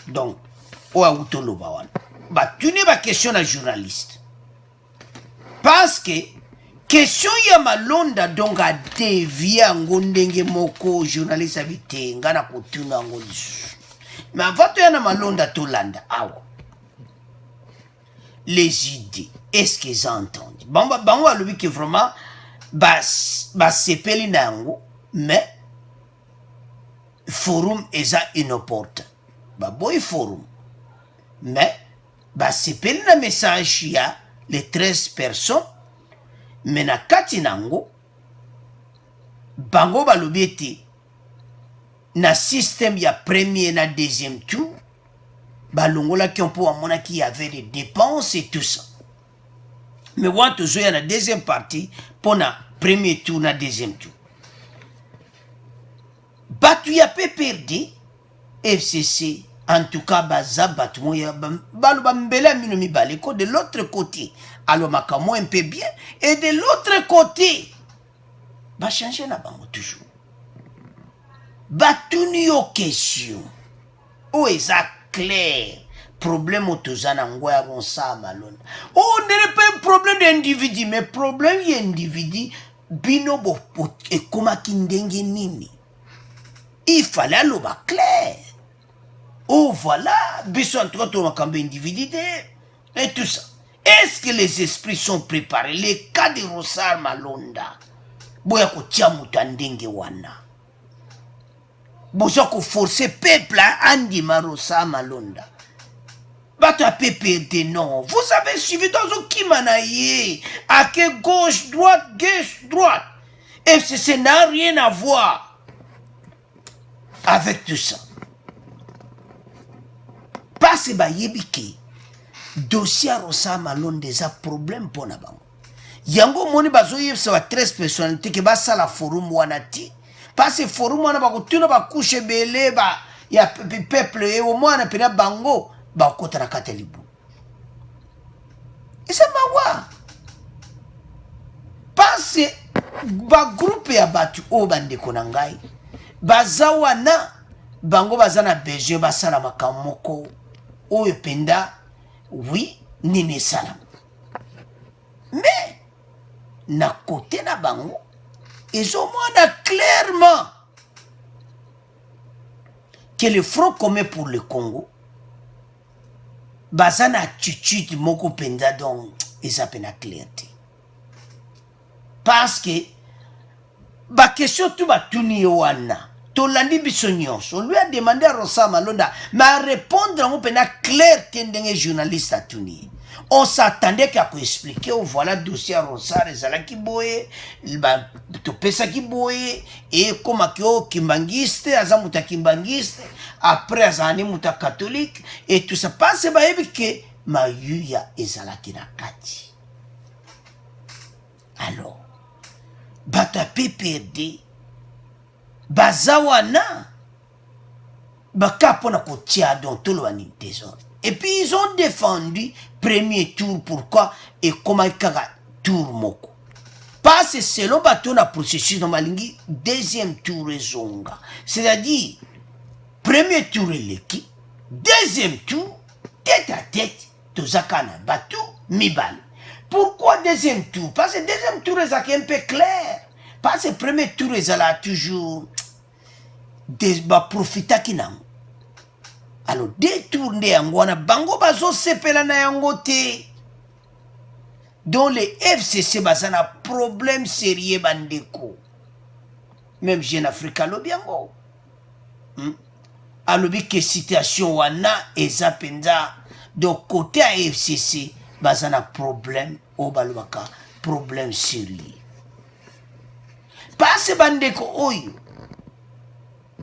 Donc, on a eu bah, tu n'es pas question à journaliste. Parce que, question ya malonda donc a dévié ngondenge moko journaliste habité ngana kotuna ngolisu. Mais avant tu yana malonda tolanda awa. Les idées, est-ce qu'ils entendent? Bango a lui qui vraiment sepeli nango, mais forum eza inoporta. Boy forum. Mais sepeli na message ya les 13 personnes. Mais na kati nango bango balobi ete na système ya premier na deuxième tour balongola ki mpo amona ki y avait des dépenses et tout ça. Mais wana toujours ya na deuxième partie pour na premier tour na deuxième tour. Batu ya PPRD FCC en tout cas baza batu moya baloba mbele mino mibale ko de l'autre côté. Alors, makamo un peu bien. Et de l'autre côté, va changer la banque toujours. Va tourner aux questions. Où est ça clair? Problème au tozana ngoya ronsa malone. Oh, n'est pas un problème d'individu, mais problème d'individu. Bino bo et koma kindenge nini. Il fallait le bas clair. Oh, voilà. Biso en tout cas, tout makambe individu et tout ça. Est-ce que les esprits sont préparés? Les cas de Rossar Malonda. Boya ko tia mutandenge wana. Boya ko forcer peuple à andima Rossar Malonda. Bato a PPD non. Vous avez suivi dans un kimanaye. À que gauche, droite. FCC n'a rien à voir avec tout ça. Parce que yebiki. Dossier Rossar Malonda des problème pour na bango. Yango moni bazo yebsa 13 personnalités qui ba sala forum wanati. Parce que forum wana ba kutuna ba couche belé ba ya peuple et au moins na pena bango bakota na kata libu. Et ça mawa. Parce ba groupe ya batu o bande konangai. Bazawana bango bazana besoin basala makamoko oyo penda oui nini salam. Mais na côté na bango ils ont moins clairement que le Front commun pour le Congo bazana attitude moko penda donc ils appellent la clarté parce que ba question tout ba tuni wana tolandi biso nyonso on lui a demandé à Rosa Malonda mais répondre en pena clair tendenge journaliste a tuni. On s'attendait qu'à expliquer oh, voilà dossier à Rosa Rezala qui boye ba to pesa qui boye et comme que kimbangiste azamuta kimbangiste après azani muta catholique et tout ça passe ba que mayuya ezala kinakati. Alors bata PPRD bazawana bakapona kotia dans tout le désordre. Et puis ils ont défendu premier tour pourquoi et comment kaka tour moko. Parce que selon bateau na processus dans malingi deuxième tour ezonga. C'est-à-dire premier tour eleki, deuxième tour tête à tête tozakana bateau mibal. Pourquoi deuxième tour? Parce que deuxième tour est un peu clair. Parce que premier tour est toujours des profita kinam. Alors détourner yangwana bango bazo sepela na yangote. Dans les FCC bazana problème sérieux bandeko. Même jeune Africa lobiango. Alobi que situation wana ezapenda donc côté à FCC bazana problème au balwaka problème sérieux. Parce bandeko oyo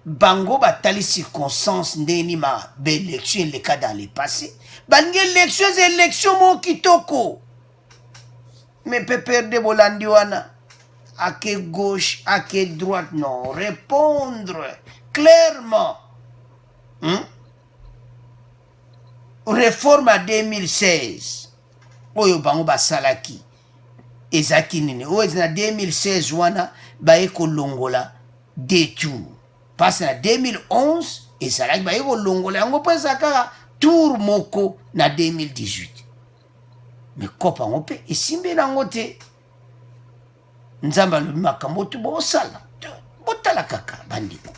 bango batali circonstance ndeni ma élection le cas dans le passé bangi élection mon kitoko mais peut perdre bolandi wana à que gauche à que droite non répondre clairement réforme à 2016 oyo bango basalaki ezaki nini oyo na 2016 wana baye kolongola des tours. Parce que en 2011, et ça là, baye kolongola yango po ezaka tour moko na 2018. Mais kopa ngope esimbe nango te. Nzamba lobi makambo to bosala. Botala kaka bandiko.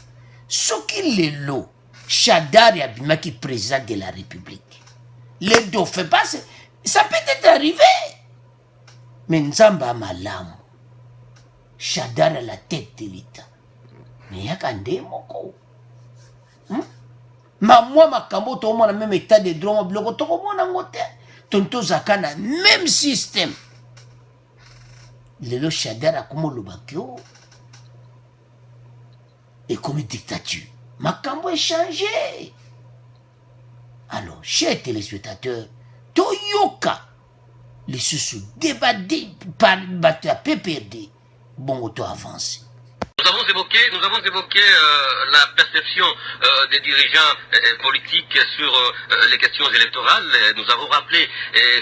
Soki lelo Shadari abimaki président de la République. Les dauphin passe, ça peut être arrivé. Mais Nzamba malamu. Shadari à la tête de l'État. Mais yaka ndemoko. Ma moi makambo to mona même état de droit bloko to mona ngote. Tonto zakana même système. Lelo Shadara comme lobakio. Et comme dictature. Makambo est changé. Alors, chers téléspectateurs, Toyoka, les sous débattés par la PPRD, bon auto avancé. Nous avons évoqué la perception des dirigeants politiques sur les questions électorales. Nous avons rappelé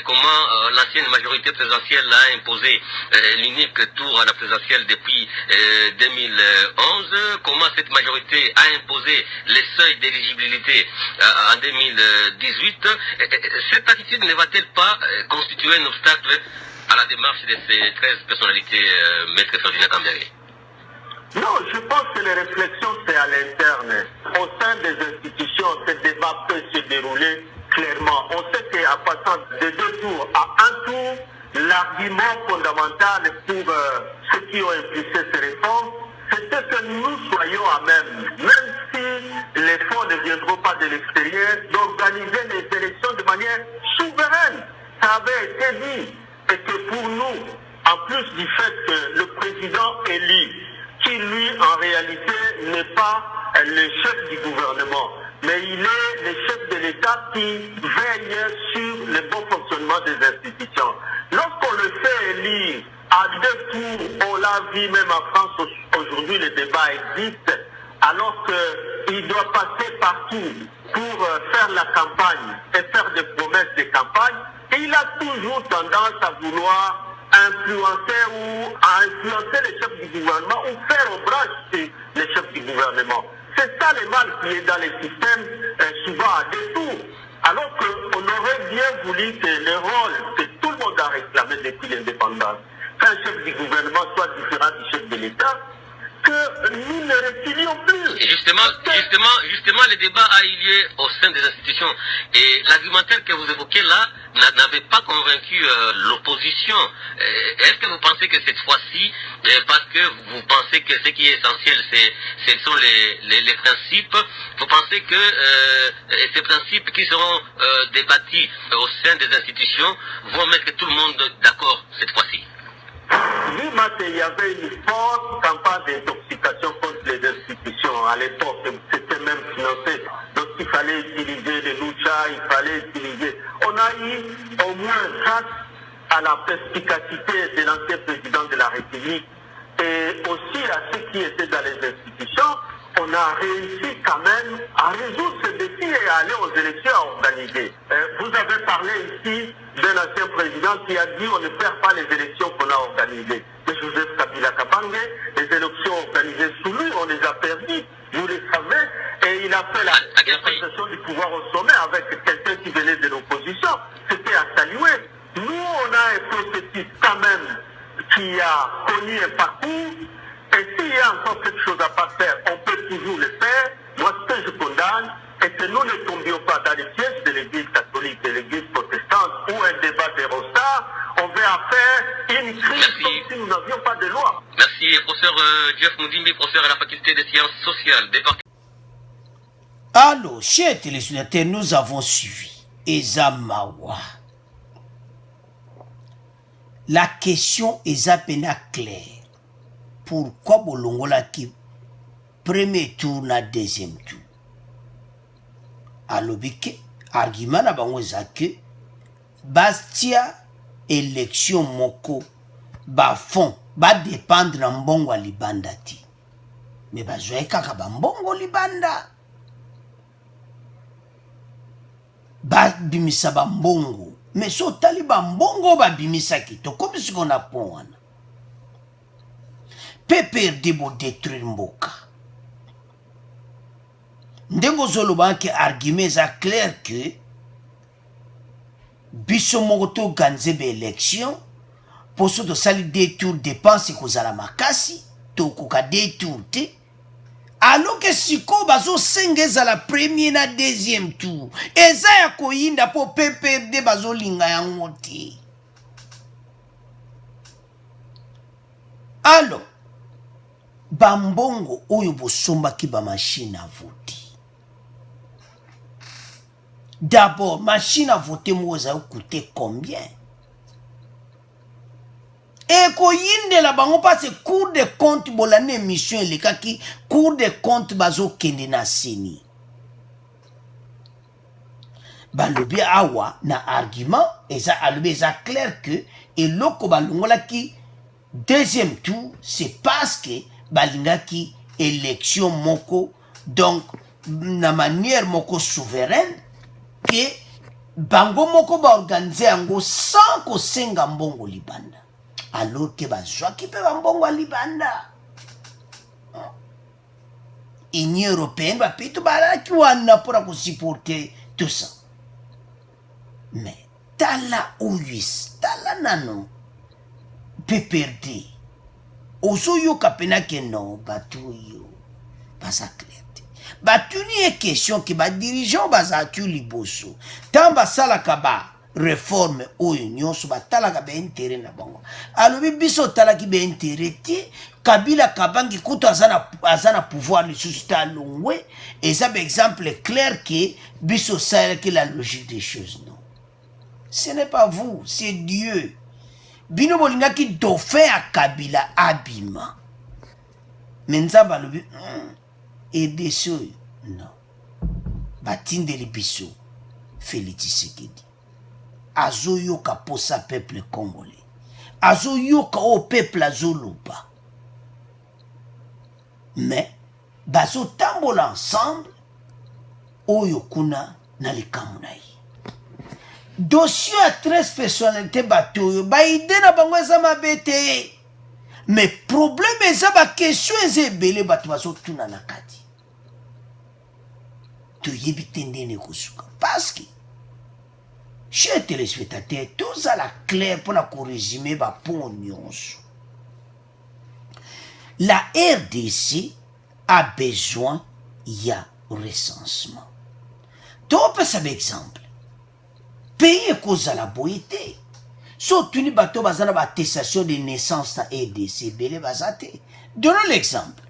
comment l'ancienne majorité présidentielle a imposé l'unique tour à la présidentielle depuis 2011. Comment cette majorité a imposé les seuils d'éligibilité en 2018. Cette attitude ne va-t-elle pas constituer un obstacle à la démarche de ces 13 personnalités, Maître Ferdinand Kambere? Non, je pense que les réflexions, c'est à l'interne. Au sein des institutions, ce débat peut se dérouler clairement. On sait qu'à passant de 2 tours à 1 tour, l'argument fondamental pour ceux qui ont impulsé ces réformes, c'était que nous soyons à même si les fonds ne viendront pas de l'extérieur, d'organiser les élections de manière souveraine. Ça avait été dit. Et que pour nous, en plus du fait que le président élu, qui lui en réalité n'est pas le chef du gouvernement, mais il est le chef de l'État qui veille sur le bon fonctionnement des institutions. Lorsqu'on le fait élire à 2 tours, on l'a vu même en France aujourd'hui, le débat existe, alors qu'il doit passer partout. pour faire la campagne et faire des promesses de campagne, et il a toujours tendance à vouloir influencer ou à influencer les chefs du gouvernement ou faire ombrage sur les chefs du gouvernement. C'est ça le mal qui est dans les systèmes, souvent à détour. Alors qu'on aurait bien voulu que le rôle que tout le monde a réclamé depuis l'indépendance, qu'un chef du gouvernement soit différent du chef de l'État, que nous ne reculions plus. Et justement, le débat a eu lieu au sein des institutions. Et l'argumentaire que vous évoquez là n'avait pas convaincu l'opposition. Est-ce que vous pensez que cette fois-ci, parce que vous pensez que ce qui est essentiel, ce sont les principes, vous pensez que ces principes qui seront débattus au sein des institutions vont mettre tout le monde d'accord cette fois-ci? Vu qu'il y avait une forte campagne d'intoxication contre les institutions à l'époque, c'était même financé. Donc il fallait utiliser les louchas, il fallait utiliser. On a eu au moins grâce à la perspicacité de l'ancien président de la République et aussi à ceux qui étaient dans les institutions, on a réussi quand même à résoudre ce défi et à aller aux élections organisées. Vous avez parlé ici d'un ancien président qui a dit on ne perd pas les élections qu'on a organisées. Mais Joseph Kabila Kabange, les élections organisées sous lui, on les a perdues, vous le savez, et il a fait la passation du pouvoir au sommet avec quelqu'un qui venait de l'opposition. C'était à saluer. Nous, on a un processus quand même qui a connu un parcours. Et s'il y a encore quelque chose à pas faire, on peut toujours le faire. Moi, ce que je condamne, est que nous ne tombions pas dans les pièges de l'Église catholique et l'Église protestante ou un débat des rostards. On va faire une crise comme si nous n'avions pas de loi. Merci, professeur Jeff Moudimbi, professeur à la faculté des sciences sociales, département. Allô, chers téléspectateurs, nous avons suivi Ezamawa. La question est à peine claire. Pourquoi Bolongola qui premier tour na deuxième tour? Alobike, argument na bango zake, bastia élection moko, ba fond, ba dépendre na mbongo libanda ti. Mais bazwe kaka ba mbongo libanda. Ba bimisa ba mbongo. Mais so tali ba mbongo ba bimisa kito, comme ce qu'on a pon wana. PPRD bo détruire mboka. Ndengo zoloba ke argument za clair que biso moto ganzebe élection pour so de sali détour dépense kozala makasi to koka détour te alors que siko bazo sengeza la premier na deuxième tour eza ya koyinda po PPRD bazo linga yango te. Alors bambongo oyo bosombaki ba machine à voter. D'abord, machine à voter moza coûté combien? Et koyinde la bango passe cours de compte bolane émission le kaki cours de compte bazo kende na seni. Balobi awa na argument et ça alobi ça clair que et loko balongola ki deuxième tour c'est parce que balingaki élection moko donc na manière moko souveraine que bango moko ba organiser yango sans ko senga mbongo libanda alors que bazwa ki pe mbongo libanda Union européenne ba pitu baraki wana pour ko supporter tout ça mais tala ouis tala nano PPRD oso yo kapena ke non batu yo basa clair batu ni e question que ba dirigeant bazatu liboso tamba sala kaba réforme oyo nyonso batala ka ba intérêt na bango alobi biso tala ki ba intérêt ti Kabila Kabangi kuto azana pouvoir le susciter longwe et ça par exemple clair que biso sala que la logique des choses non ce n'est pas vous c'est Dieu. Bino bolinga ki dauphin à Kabila abima. Menza balobi et deso non. Batinde li biso Félix Tshisekedi. Azo yoka posa peuple congolais. Azo yoka au peuple azoluba. Mais bazo tambola ensemble oyo kuna na likamu na ye. Dossier à 13 personnalités bato oyo baide na bango eza mabe te, mais problème eza bakestion eza ebele bato bazotuna na kati. Toyebi te ndenge kosuka parce que chers téléspectateurs, tout ça la clair pour la résumer pour nyonso. La RDC a besoin y a recensement. Donc on peut savoir exemple. Pays cause à la boité. Surtout ni bateau bazana ba attestation de naissance à RDC belé bazate. Donnons l'exemple.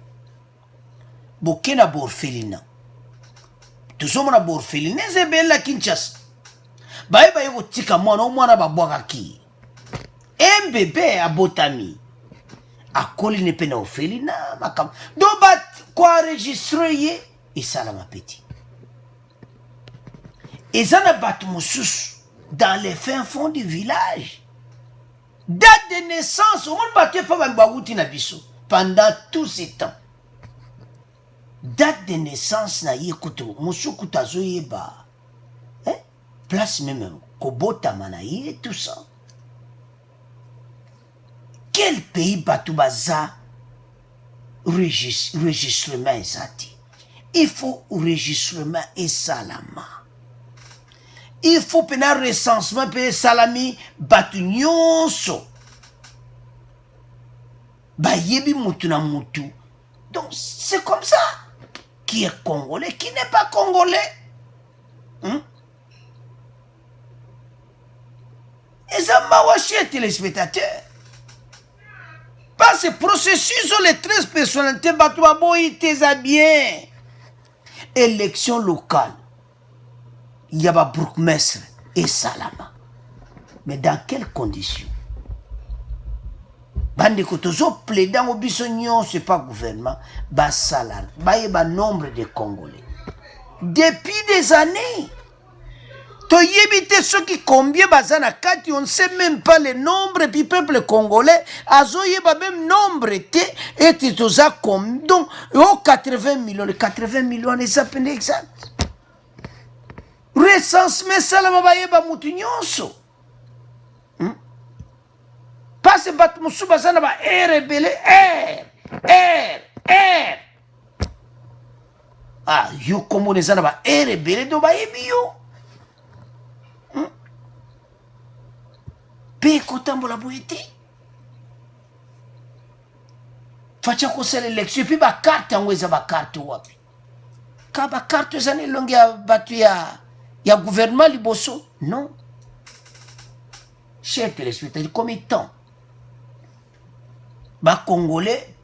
Bokena borfelina. Tout ça mon borfelina c'est belle la Kinshasa. Baye baye kotika mwana babwakaki. Un bébé a botami. A koli ne pena ofelina makam. Do bat quoi enregistrer et ça la ma petit. Et ça na bat moussous dans les fins fonds du village. Date de naissance, on ne battait pas bagouti na biso pendant tout ce temps. Date de naissance na yekuto moussou kutazo yeba. Place même Kobota Manaï tout ça. Quel pays Batoubaza enregistrement exact? Il faut enregistrement et salama. Il faut pénal recensement et salami Batunyonso. Bayebi Mutuna Mutu. Donc c'est comme ça. Qui est congolais, qui n'est pas congolais. Et ça m'a washé téléspectateurs. Par ce processus, les 13 personnalités batouabo étaient bien. Élection locale. Il y a Bourgmestre et Salama. Mais dans quelles conditions? Bande Kotozo plaidant au bisognon, c'est pas gouvernement, bas salaire, bas nombre de Congolais. Depuis des années. Toyebite ceux qui combien bazana kati, on ne sait même pas le nombre du peuple congolais. Azoyeba même nombre était et toza comme donc 80 millions, les 80 millions les appels exact. Recensement salama bayeba mutu nyonso. Parce que bat musu bazana ba rebelle Ah yo comme les zana ba rebelle do bayebi yo. Pays kotambola boité. Facha ko sele l'élection puis ba carte ngweza ba carte wapi. Ka ba carte zane longi ya batu ya gouvernement liboso. Non. Chers téléspectateurs, comme temps ba congolais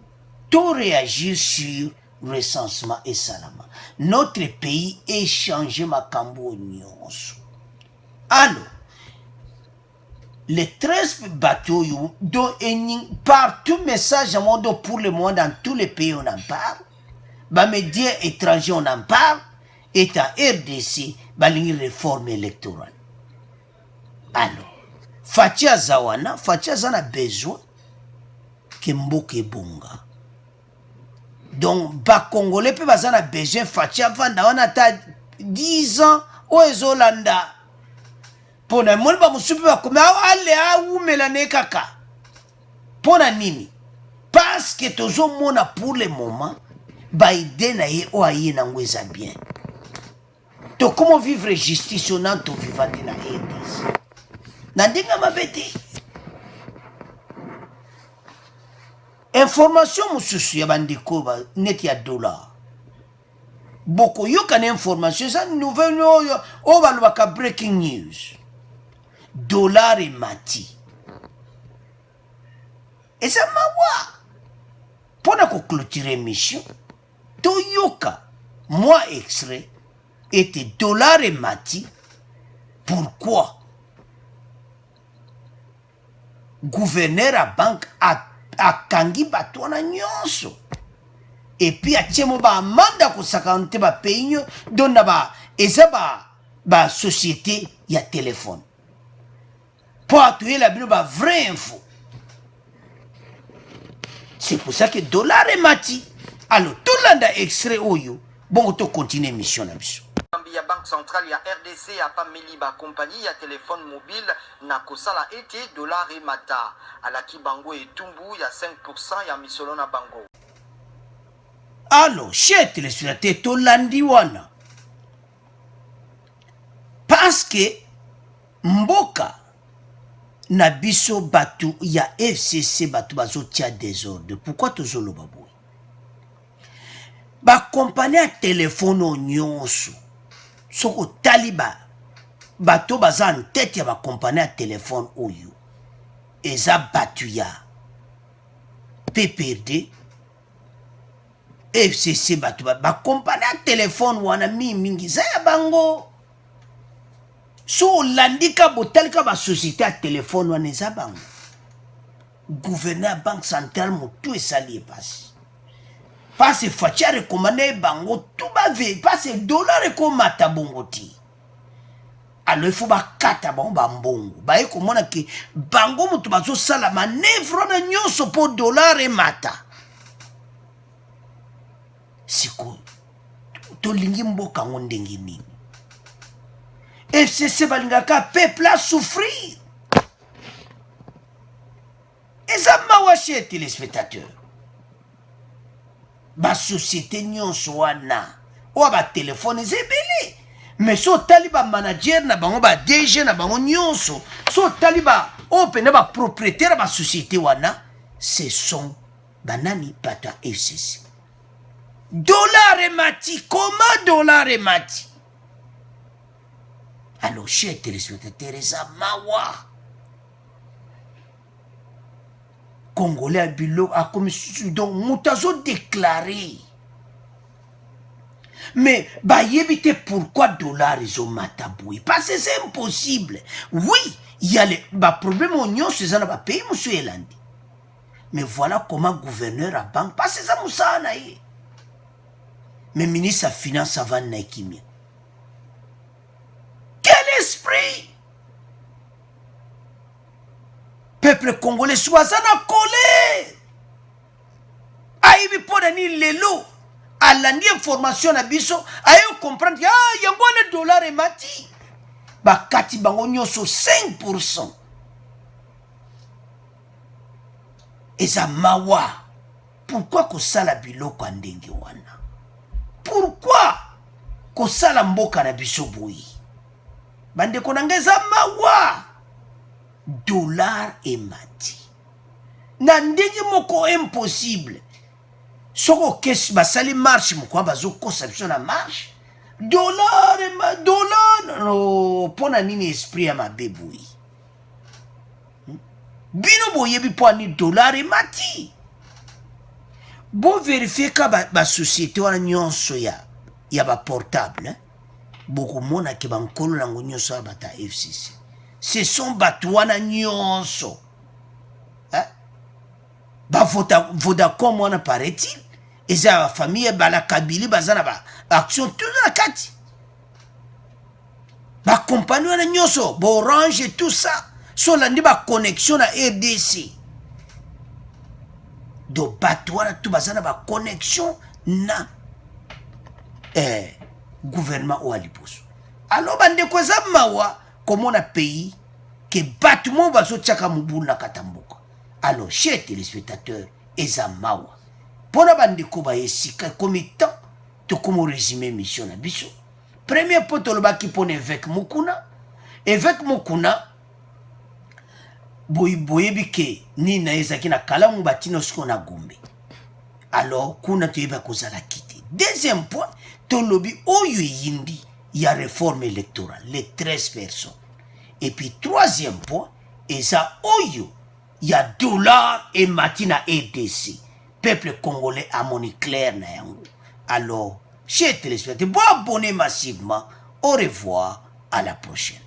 tout réagir sur recensement et salama. Notre pays est changé makambo nyonso. Alors les 13 bateaux, dont partout message pour le monde, dans tous les pays on en parle, les médias étrangers on en parle, et en RDC, une réforme électorale. Alors, Fatia Zawana a besoin que Mboke Bonga. Donc, les Congolais peuvent avoir besoin de Fatia Vandawana 10 ans au Ezolanda. Pona moni ba musupi ba kome ale a umelane kaka. Pona nini? Parce que tozo mona pour le moment ba ide na ye o aye na ngweza bien. To comment vivre justice on to vivante na edis. Na ndinga mabete. Information mususu ya bandiko ba net ya dollar. Boko yo kan information ça nouvelle o ba lobaka breaking news. Dollar et mati. Et ça m'a wa. Pour clôturer mission, Toyoka, moi extrait, était dollar et mati. Pourquoi? Gouverneur à banque a kangi batona nyonso. Et puis a tchemo ba manda ko sakante ba pays donna ba eza ba société ya téléphone. Pour attirer la vraie info. C'est pour ça que dollar est mati. Alors, tout le monde a extrait oyo. Bon, on continue mission. banque centrale ya RDC apameli bakompani ya telefone mobile na kosala ete dollar emata alaki bango etumbu ya 5% ya misolo na bango. Alors, chers téléspectateurs, tolandi wana parce que mboka na biso batu ya FCC batu bazotia désordre. Pourquoi tozoloba boy? Ba compagnie ya téléphone nyonso soko taliba bato baza en tête ya ba compagnie ya téléphone oyo eza batu ya PPRD FCC batu ba compagnie ya téléphone wana mingi za ya bango. So landika botalika ba société à téléphone wana eza bango. Gouverneur banque centrale motu esali passe. Passe facha recommandé bango tout ba ve passe dollar ko mata bongo ti. Alors il faut ba kata bango ba mbongo. Ba e komona ke bango motu bazo sala manœuvre na nyonso po dollar e mata. Siko to lingi mboka ngondengi nini. FCC balingaka peuple a souffrir. Et ça m'a waché téléspectateur. Ba société nyonso wana. Ou ba téléphone zebele. Mais so taliba manager na bango ba DG na bango nyonso. So taliba open ba propriétaire ba société wana. Ce sont banani pata FCC. Dollar et mati. Comment dollar et mati? Alors, chers téléspectateurs, ça mawa. Congolais à Bilo a comme donc Moutazo déclaré. Mais, bah, évitez pourquoi dollar ils ont mataboui. Parce que c'est impossible. Oui, il y a les problèmes oignons, c'est ça, n'a pays, monsieur Elandi. Mais voilà comment gouverneur à banque, parce que ça, moussa naïe. Mais ministre à finance avant naïkimia. Quel esprit! Peuple congolais soit en colère. Aïe, pour ni lelo. À l'année information à biso. Aïe, comprendre. Ah, y'a un dollar et mati. Ba kati bango nyonso 5%. Et ça mawa. Pourquoi ko sala biloko andenge wana? Pourquoi ko sala mboka na biso boyi? Bande konangeza mawa dollar et mati na ndenge moko impossible soko kesi basali marche moko bazo conception na marche dollar et ma dollar no pona nini esprit ya mabebui bino boyebi po ni dollar et mati bon vérifier ka ba société wana nyonso ya ba portable beaucoup mona ke bankolo nango nyonso bata FCC. Ce sont batouana nyonso. Ba Vodacom wana paraît-il. Et ça la famille bala Kabili bazana ba action tout la kati. Ba compagnie wana nyonso, ba Orange et tout ça. So landi ba connexion na RDC. Do batouana tout bazana ba connexion na gouvernement ou aliposo. Alors bande ko za mawa comme on a pays que battement bazo tchaka mubulu na katamboka. Alors chers téléspectateurs eza mawa. Pona bande ko ba esika committant to comme résumé mission na biso. Premier poto lo baki pone évêque Mukuna boye bike ni na ezaki na kalamu batino skona Gombe. Alors kuna to yeba kozala kiti. Deuxième point to lobi oyo yindi ya réforme électorale les 13 personnes. Et puis troisième point et ça oyo ya dollar et matina RDC. Peuple congolais a moni clair na yango. Alors chers téléspectateurs, bon abonnez massivement. Au revoir, à la prochaine.